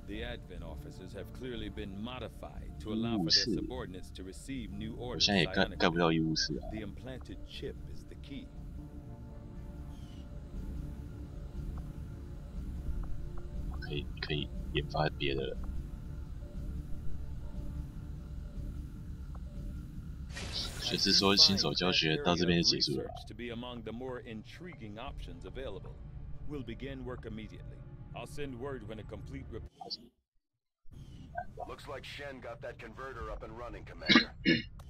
[SPEAKER 19] The Advent officers have clearly been modified to allow for their subordinates to receive new
[SPEAKER 16] 我
[SPEAKER 19] orders.
[SPEAKER 16] 现在也盖不到医务室啊。
[SPEAKER 19] The implanted chip is the key.
[SPEAKER 16] 可以研发别的了。所以是说新手教学到这边就结束了。
[SPEAKER 19] To be among the more intriguing options available. We'll begin work immediately. I'll send word when a complete report.
[SPEAKER 2] Looks like Shen got that converter up and running, Commander.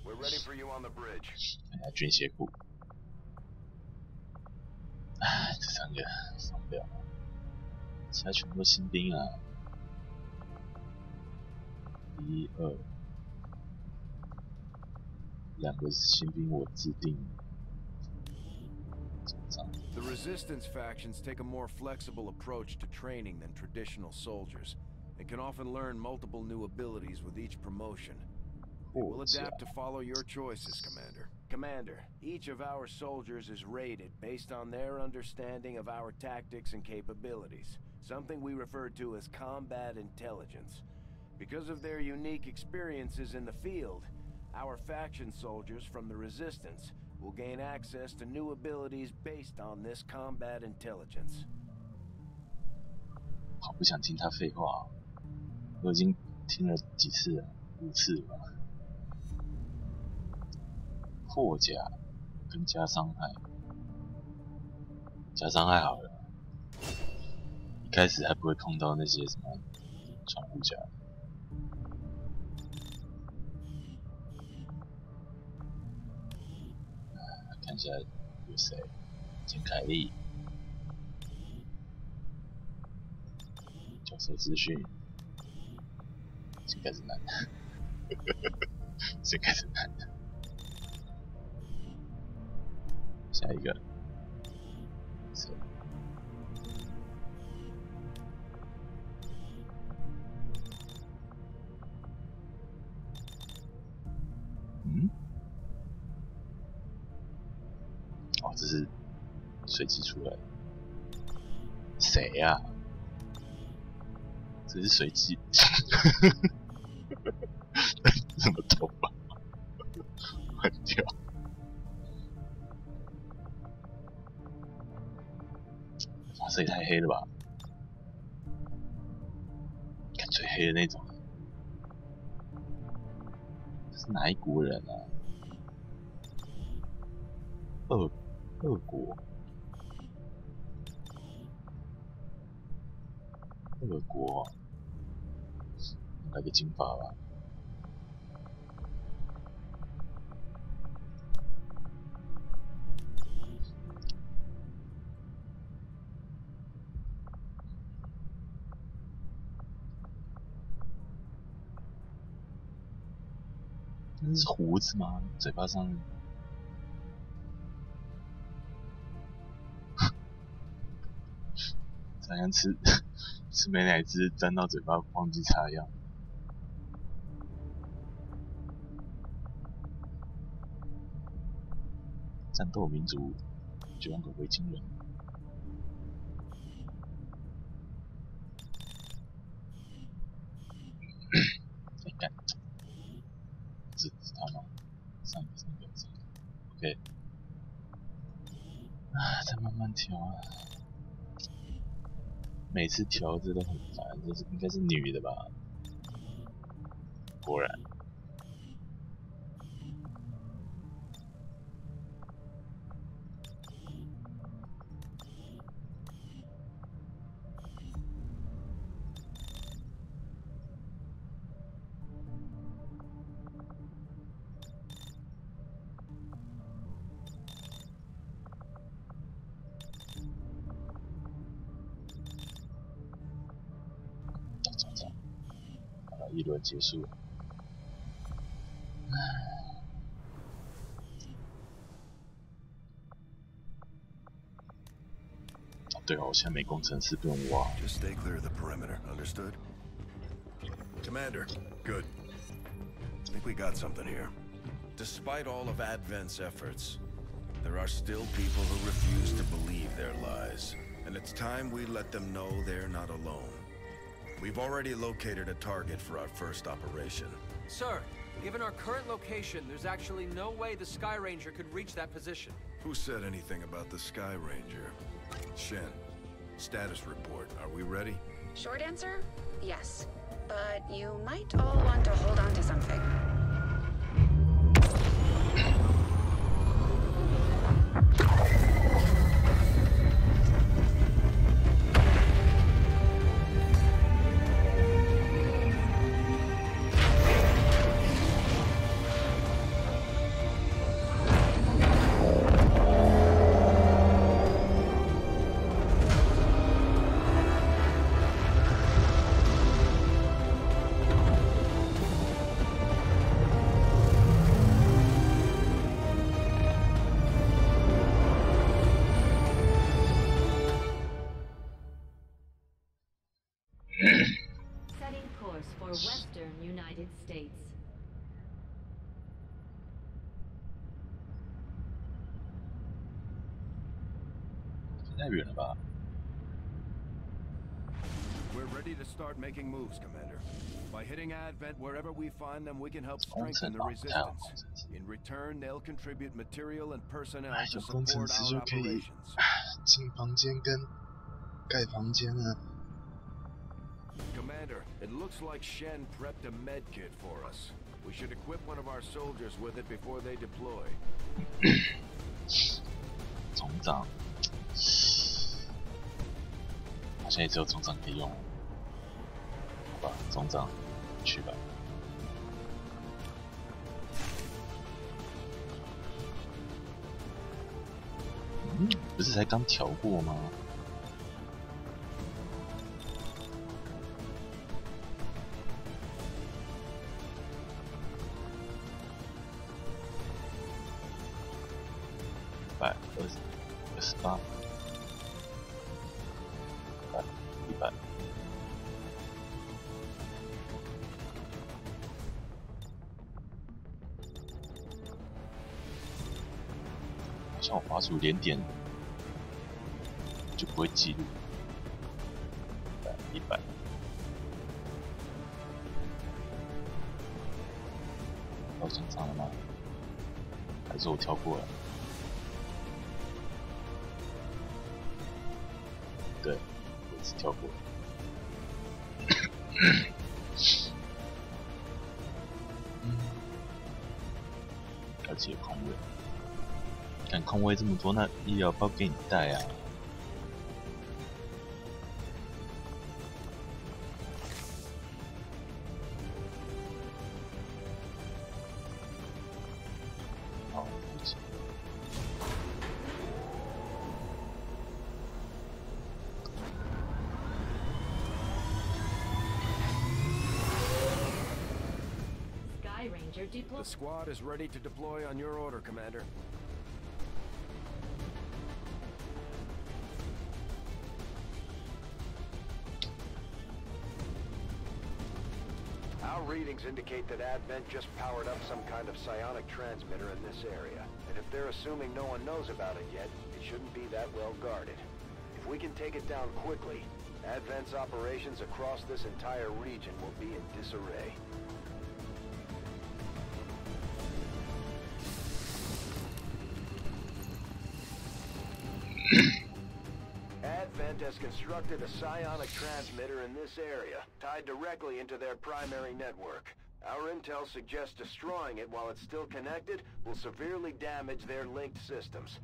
[SPEAKER 2] We're ready for you on the bridge.
[SPEAKER 16] 军械库。唉，这3个上不了，其他全部都新兵啊。1、2，2个新兵我制定。
[SPEAKER 8] The Resistance factions take a more flexible approach to training than traditional soldiers, and can often learn multiple new abilities with each promotion. We'll adapt to follow your choices, Commander. Commander, each of our soldiers is rated based on their understanding of our tactics and capabilities, something we refer to as combat intelligence. Because of their unique experiences in the field, our faction soldiers from the Resistance will gain access to new abilities based on this combat intelligence.
[SPEAKER 16] 好不想听他废话，我已经听了几次了，5次了吧。破甲跟加伤害，加伤害好了，一开始还不会碰到那些什么穿护甲。 看一下有谁，简凯利，角色资讯，先开始难的，先开始难的，下一个，谁？嗯？ 哦，这是随机出来的，谁呀、啊？这是随机，怎么头发换掉？发色也太黑了吧！看最黑的那种，这是哪一国人啊？俄国，来个金发吧。那是胡子吗？嘴巴上。 好像吃美乃滋沾到嘴巴忘记擦一样。战斗民族就像个维京人。哎干，是他吗？上一个 ，OK。啊，再慢慢调啊。 每次调这都很烦，这是应该是女的吧？果然。1轮结束。对哦，我现在没工程师不用挖。
[SPEAKER 3] Just stay clear of the perimeter. Understood? Commander, good. I think we got something here.
[SPEAKER 8] Despite all of Advent's efforts, there are still people who refuse to believe their lies. And it's time we let them know they're not alone. We've already located a target for our first operation.
[SPEAKER 20] Sir, given our current location, there's actually no way the Sky Ranger could reach that position.
[SPEAKER 3] Who said anything about the Sky Ranger? Shen, status report. Are we ready?
[SPEAKER 1] Short answer, yes. But you might all want to hold on to something.
[SPEAKER 6] Setting course for Western United States.
[SPEAKER 16] 太远了吧
[SPEAKER 8] We're ready to start making moves, Commander. By hitting Advent wherever we find them, we can help strengthen the resistance. In return, they'll contribute material and personnel to support our operations.
[SPEAKER 16] 进房间跟盖房间啊
[SPEAKER 8] Commander, it looks like Shen prepped a med kit for us. We should equip one of our soldiers with it before they deploy.
[SPEAKER 16] 总长，好像也只有总长可以用，好吧，总长去吧。不是才刚调过吗？128，100，100。好像我滑鼠连点就不会记录。100。到正常了吗？还是我跳过了？对，我是跳过了。了解空位，看空位这么多，那医疗包给你带啊。好，不行。
[SPEAKER 8] The squad is ready to deploy on your order, Commander.
[SPEAKER 2] Our readings indicate that Advent just powered up some kind of psionic transmitter in this area. And if they're assuming no one knows about it yet, it shouldn't be that well guarded. If we can take it down quickly, Advent's operations across this entire region will be in disarray. Advent has constructed a psionic transmitter in this area, tied directly into their primary network. Our intel suggests destroying it while it's still connected will severely damage their linked systems.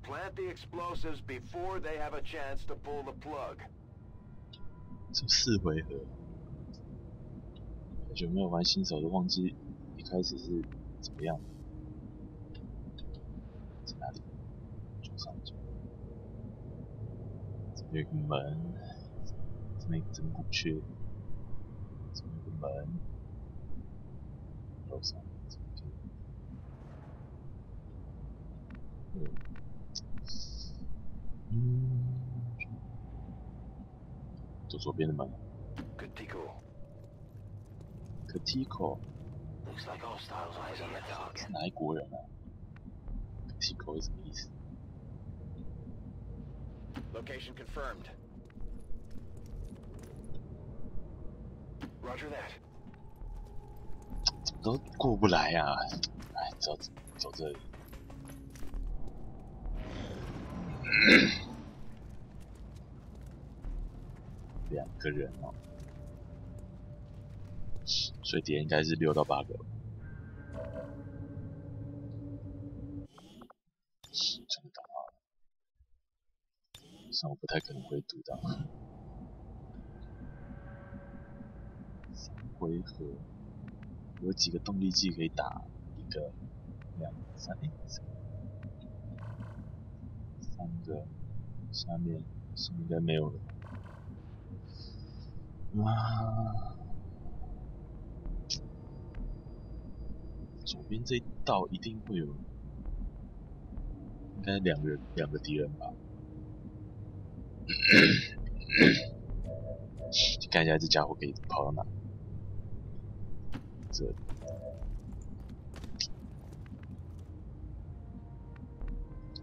[SPEAKER 2] Plant the explosives before they have a chance to pull the plug.
[SPEAKER 16] 这4回合，好久没有玩新手都忘记一开始是怎么样的。在哪里？左上角。这边有个门，这边真不缺。这边有个门，楼上这边。走左边的门。Katico。是哪一国人啊 ？Katico 是什么意思
[SPEAKER 8] Location confirmed. Roger that.
[SPEAKER 16] 怎么都过不来啊！哎，走这里。2个人哦，所以敌人应该是6到8个。真的啊，虽然我不太可能会读到。3回合有几个动力技可以打？1个、2个、3个，下面应该没有了。左边这一道一定会有，应该两个敌人吧？去看一下这家伙可以跑到哪？这里。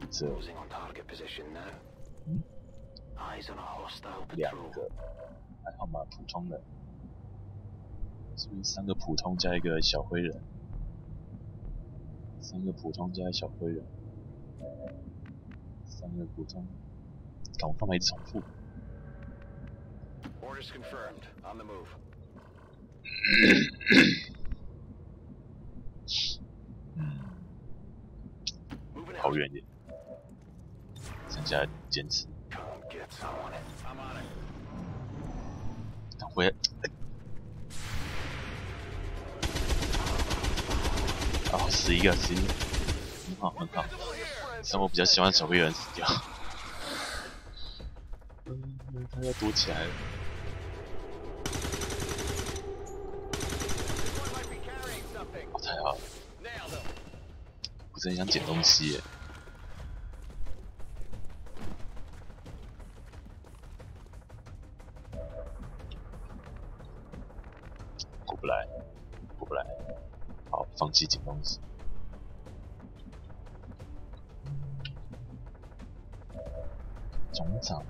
[SPEAKER 16] 这里。2个，还好嘛，普通的。所以3个普通加一个小灰人，3个普通加小灰人，3个普通，看我干嘛一直重复
[SPEAKER 8] ？Orders confirmed. On the move.
[SPEAKER 16] 跑远点，剩下坚持。赶回来！啊，11个，很好，很好。但我比较喜欢守卫人死掉。他要躲起来了。哦，太好了！我真想捡东西耶。过不来。好，放弃捡东西。总长，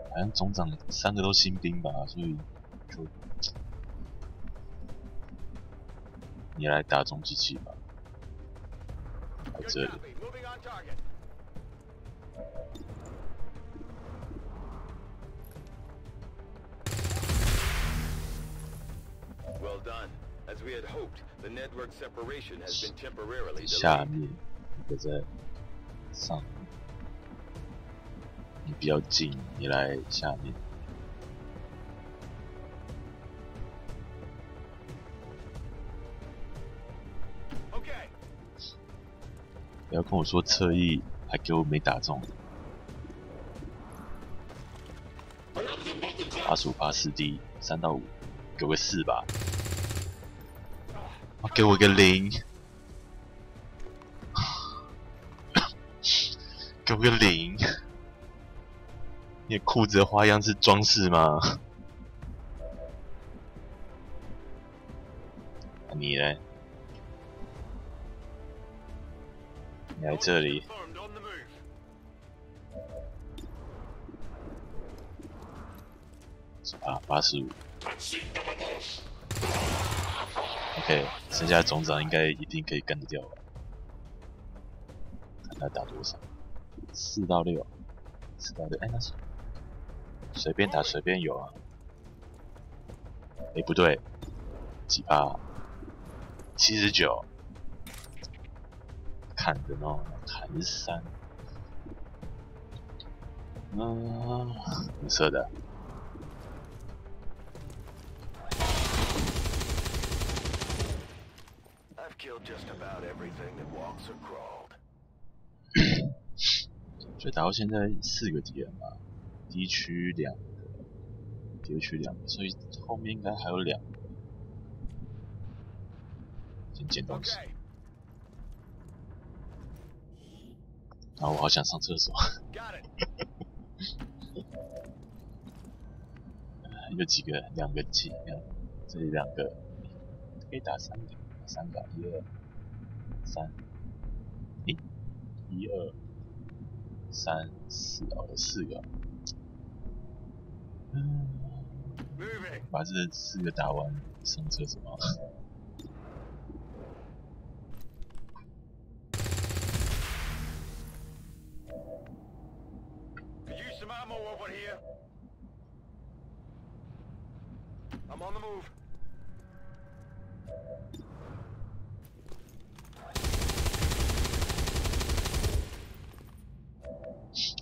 [SPEAKER 16] 好像总长3个都新兵吧，所以就你来打中机器吧。在这里。
[SPEAKER 2] Well done. As we had hoped, the network separation has been temporarily delayed.
[SPEAKER 16] 下面一个在上面，你比较近，你来下面。
[SPEAKER 2] Okay.
[SPEAKER 16] 不要跟我说侧翼，还给我没打中。85、84D 3到5，给我个4吧。给我个0，给我个0。你裤子的花样是装饰吗？你呢？你来这里。啊，85。OK， 剩下的总长应该一定可以干得掉吧？看他打多少？4到6，哎，那是随便打随便有啊。哎，不对，几趴？79，砍的呢，砍是3。红色的。
[SPEAKER 2] Killed just about everything that walks or crawled.
[SPEAKER 16] 所以打到现在4个敌人吧，第一区2个，第二区2个，所以后面应该还有2个。先捡东西。啊，我好想上厕所。有几个2个技，这里2个可以打3个，1、2、3，诶，1、2、3、4，哦，有4个。把这4个打完，上厕所。
[SPEAKER 2] Use some ammo over here. I'm on the move.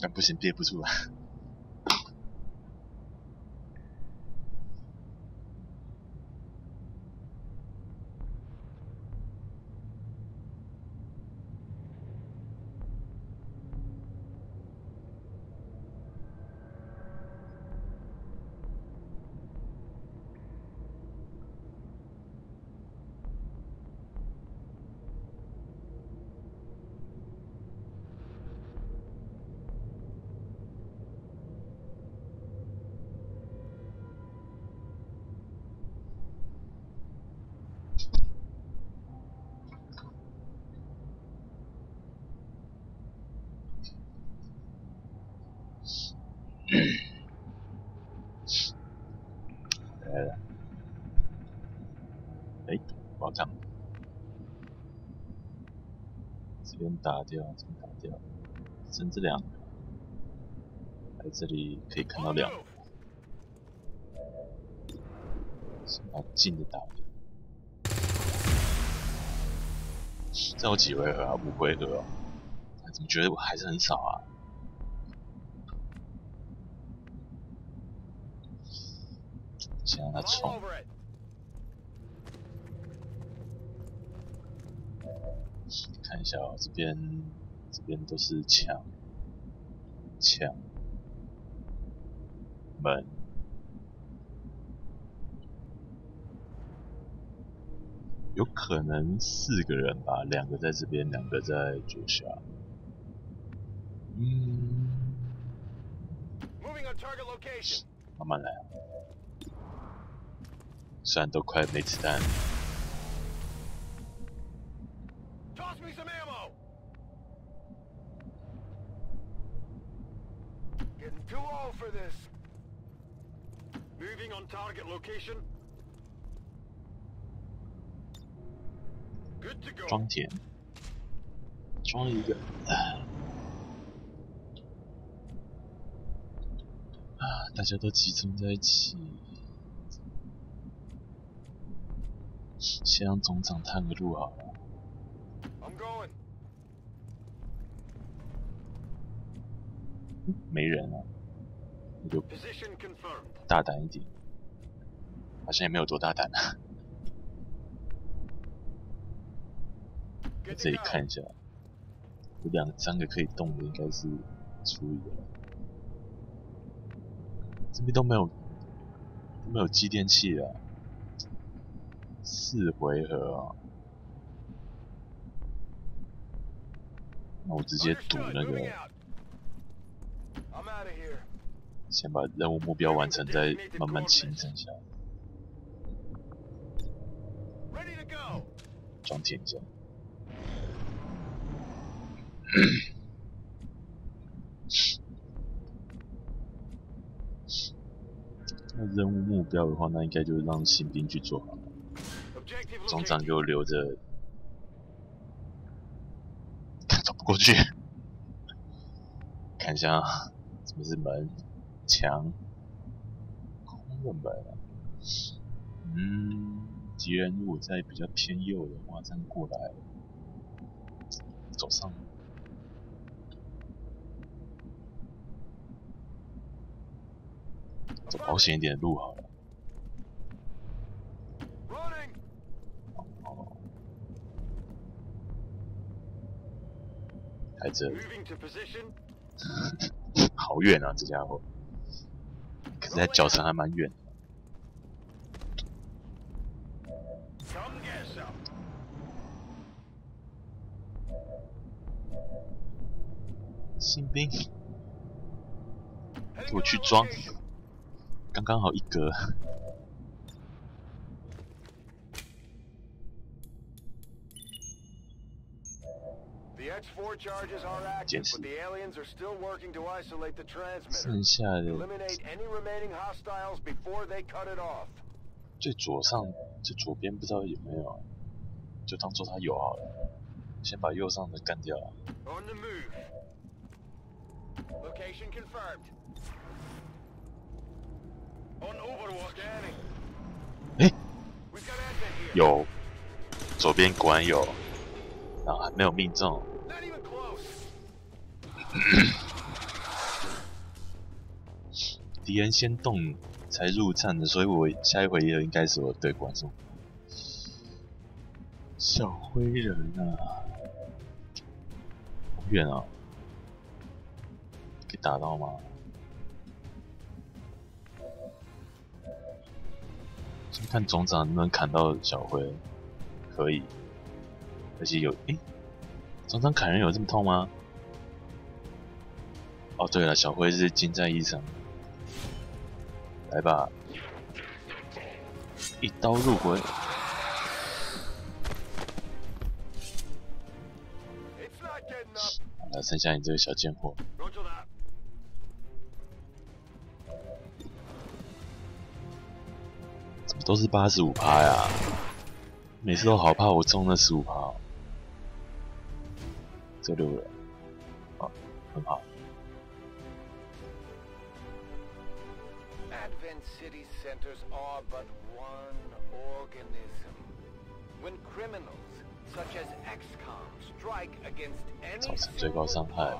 [SPEAKER 16] 但不行，憋不出来。来了，哎，宝藏，这边打掉，这边打掉，剩这2个，在这里可以看到2个，先把近的打掉。这有几回合啊？5回合哦，怎么觉得我还是很少啊？先让他冲。看一下哦，这边都是墙、门，有可能4个人吧，2个在这边，2个在左下。慢慢来啊。虽然都快没子弹。
[SPEAKER 2] Toss me some ammo. Getting too old for this. Moving on target location. Good to go.
[SPEAKER 16] 装填，装一个。大家都集中在一起。先让总长探个路好了。没人啊，那就大胆一点。好像也没有多大胆啊。在这里看一下，有3个可以动的，应该是出一个。这边都没有继电器啊。4回合啊，那我直接赌那个，先把任务目标完成，再慢慢清剩下。装填一下。那任务目标的话，那应该就是让新兵去做好了。总长给我留着，走不过去。看一下，什么是门、墙、空的门啊？敌人如果在比较偏右的话，这样过来，走上。走保险一点的路好了。在这里，好远啊，这家伙！可是在脚程还蛮远的。新兵，给我去装！刚刚好一格。
[SPEAKER 2] The X4 charges are active, but the aliens are still working to isolate the transmitter.
[SPEAKER 16] 剩下的
[SPEAKER 2] Eliminate any remaining hostiles before they cut it off.
[SPEAKER 16] 最左边不知道有没有，就当做它有好了。先把右上的干掉。
[SPEAKER 2] On the move. Location confirmed. On overwatch. Scanning.
[SPEAKER 16] 哎，有，左边果然有，然后还没有命中。敌人先动才入战的，所以我下一回合应该是我对观众。小灰人啊，好远啊！可以打到吗？先看总长能不能砍到小灰，可以。而且有，总长砍人有这么痛吗？哦，对了，小灰是近战医生。来吧，一刀入魂。好了，剩下你这个小贱货。怎么都是85%呀？每次都好怕我中那15%。这6人，啊，很好。
[SPEAKER 11] City centers are but one organism. When criminals such as XCOM strike against any single part,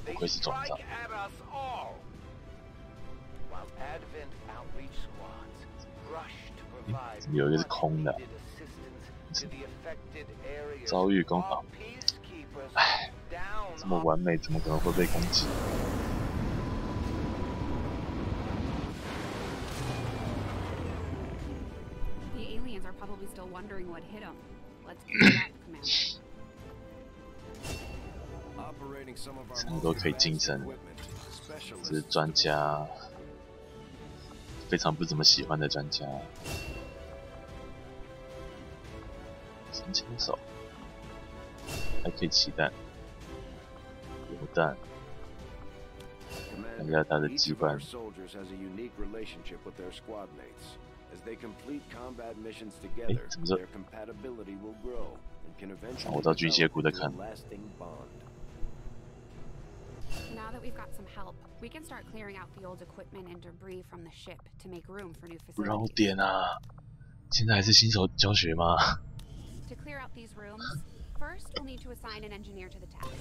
[SPEAKER 11] they strike at us all. While Advent outreach squads rush to provide needed assistance to the affected areas,
[SPEAKER 16] 遭遇攻防，唉，这么完美，怎么可能会被攻击？
[SPEAKER 7] Probably still wondering what hit them. Let's clear that, Commander.
[SPEAKER 16] 3个都可以晋升，这是专家，非常不怎么喜欢的专家。神枪手，还可以骑弹、榴弹，看一下他的机关。
[SPEAKER 2] As they complete combat missions together, their compatibility will grow and can eventually develop into a lasting bond.
[SPEAKER 1] Now that we've got some help, we can start clearing out the old equipment and debris from the ship to make room for new
[SPEAKER 16] 绕
[SPEAKER 1] facilities.
[SPEAKER 16] 点啊！现在还是新手教学吗？
[SPEAKER 1] To clear out these rooms, first we'll need to assign an engineer to the task.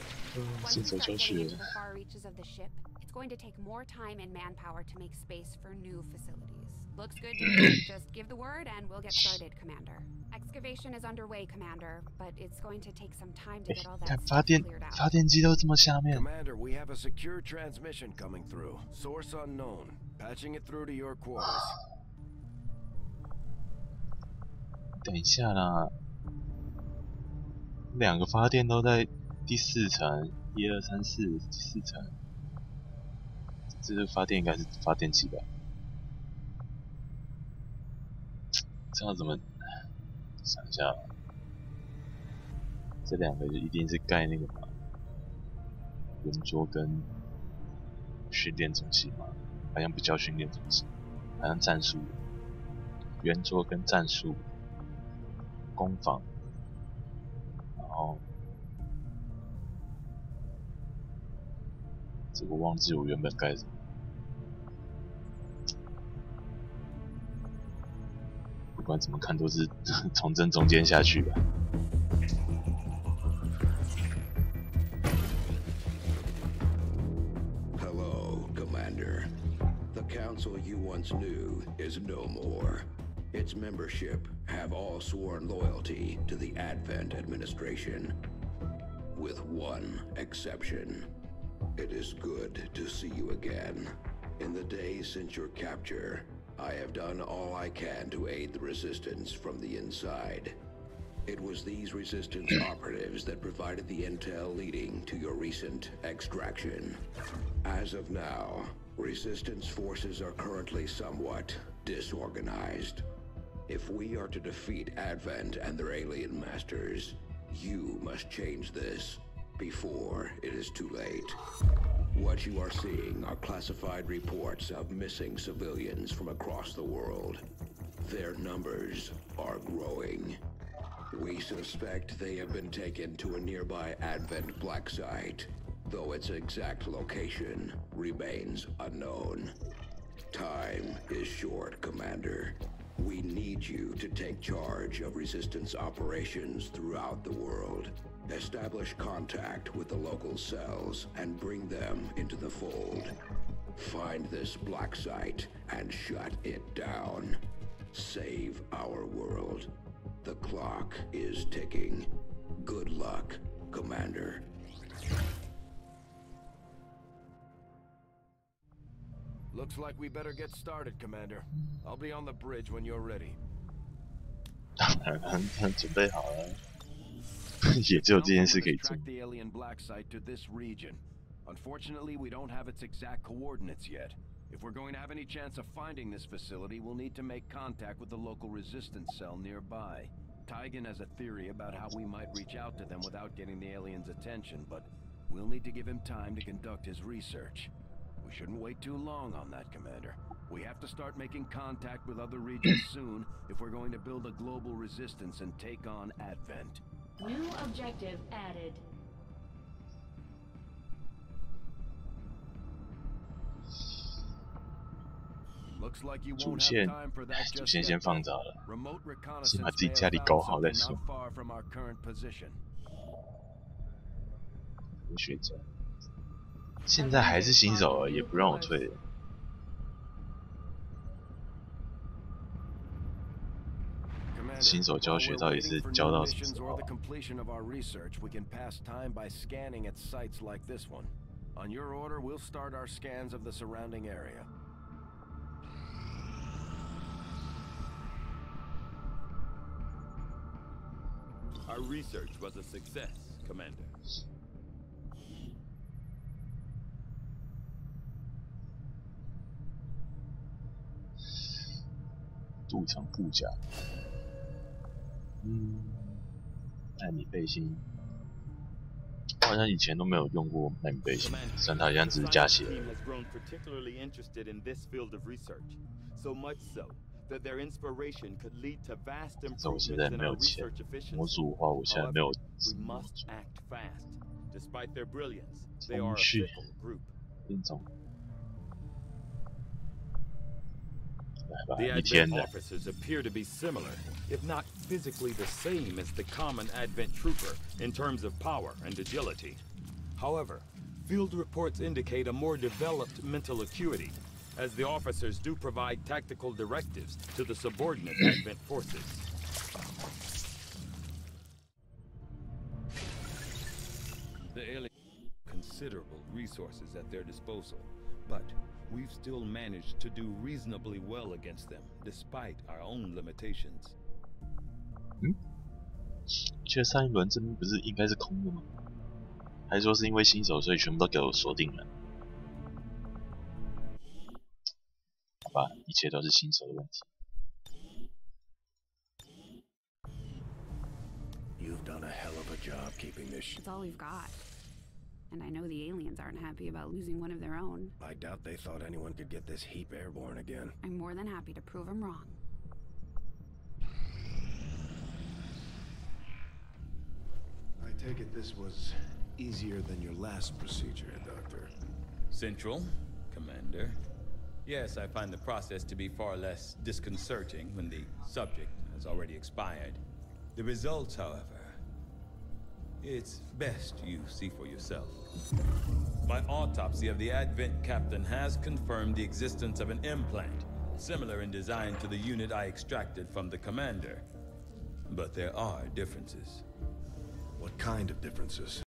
[SPEAKER 1] Once
[SPEAKER 16] 新
[SPEAKER 1] we
[SPEAKER 16] 手
[SPEAKER 1] start
[SPEAKER 16] 教
[SPEAKER 1] getting
[SPEAKER 16] 学。
[SPEAKER 1] into the far reaches of the ship, it's going to take more time and manpower to make space for new facilities. Looks good to me. Just give the word and we'll get started, Commander. Excavation is underway, Commander, but it's going to take some time to get all that
[SPEAKER 16] 看
[SPEAKER 1] stuff cleared out.
[SPEAKER 16] 发电机都这么下面。
[SPEAKER 2] Commander, we have a secure transmission coming through. Source unknown. Patching it through to your quarters.
[SPEAKER 16] 等一下啦，2个发电都在第4层，1、2、3、4，第4层。这个发电应该是发电机吧？ 这样怎么想一下？这2个就一定是盖那个嘛，圆桌跟训练中心嘛，好像不叫训练中心，好像战术。圆桌跟战术，攻防，然后这个忘记我原本盖什么。 不管怎么看都是从正中间下去吧。
[SPEAKER 21] Hello, Commander. The council you once knew is no more. Its membership have all sworn loyalty to the Advent administration, with one exception. It is good to see you again. In the days since your capture, I have done all I can to aid the resistance from the inside. It was these resistance operatives that provided the intel leading to your recent extraction. As of now, Resistance forces are currently somewhat disorganized. If we are to defeat Advent and their alien masters, you must change this before it is too late. What you are seeing are classified reports of missing civilians from across the world. Their numbers are growing. We suspect they have been taken to a nearby Advent black site, though its exact location remains unknown. Time is short, Commander. We need you to take charge of Resistance operations throughout the world. Establish contact with the local cells and bring them into the fold. Find this black site and shut it down. Save our world. The clock is ticking. Good luck, Commander.
[SPEAKER 8] Looks like we better get started, Commander. I'll be on the bridge when you're ready.
[SPEAKER 16] 准备好了，也只有这件事可以做。
[SPEAKER 8] Track the alien black site to this region. Unfortunately, we don't have its exact coordinates yet. If we're going to have any chance of finding this facility, we'll need to make contact with the local resistance cell nearby. Tygan has a theory about how we might reach out to them without getting the aliens' attention, but we'll need to give him time to conduct his research. We shouldn't wait too long on that, Commander. We have to start making contact with other regions soon if we're going to build a global resistance and take on Advent.
[SPEAKER 6] New objective added.
[SPEAKER 8] Looks like you
[SPEAKER 16] 主
[SPEAKER 8] won't
[SPEAKER 16] 线
[SPEAKER 8] have time for that
[SPEAKER 16] 主
[SPEAKER 8] just
[SPEAKER 16] 线
[SPEAKER 8] yet.
[SPEAKER 16] 先放着好了，
[SPEAKER 8] Remote
[SPEAKER 16] 先把
[SPEAKER 8] reconnaissance
[SPEAKER 16] 自己
[SPEAKER 8] may
[SPEAKER 16] 家
[SPEAKER 8] have
[SPEAKER 16] 里
[SPEAKER 8] found
[SPEAKER 16] 搞好再
[SPEAKER 8] something
[SPEAKER 16] 说
[SPEAKER 8] not。far from our current position.
[SPEAKER 16] 学长，现在还是新手了，也不让我退。 新手教学到底是教到什么时候？
[SPEAKER 8] the completion of our research, we can pass time by scanning at sites like this one. On your order, we'll start our scans of the surrounding area.
[SPEAKER 19] Our research was a success, Commander.
[SPEAKER 16] 镀层布甲，纳米背心，我好像以前都没有用过纳米背心，虽然它好像只是加血。 但我现在没有钱，模组的话，我现在没有。程序变种。
[SPEAKER 19] The Advent officers appear to be similar, if not physically the same as the common Advent trooper in terms of power and agility. However, field reports indicate a more developed mental acuity, as the officers do provide tactical directives to the subordinate Advent forces. The aliens have considerable resources at their disposal, but we've still managed to do reasonably well against them, despite our own limitations.
[SPEAKER 16] 觉得上一轮这边不是应该是空的吗？还是说是因为新手，所以全部都给我锁定了？好吧，一切都是新手的问题。
[SPEAKER 8] You've done a hell of a job keeping this.
[SPEAKER 1] It's all we've got. And I know the aliens aren't happy about losing one of their own.
[SPEAKER 8] I doubt they thought anyone could get this heap airborne again.
[SPEAKER 1] I'm more than happy to prove them wrong.
[SPEAKER 8] I take it this was easier than your last procedure, Doctor.
[SPEAKER 19] Central, Commander. Yes, I find the process to be far less disconcerting when the subject has already expired. The results, however, it's best you see for yourself. My autopsy of the Advent captain has confirmed the existence of an implant, similar in design to the unit I extracted from the commander. But there are differences.
[SPEAKER 8] What kind of differences?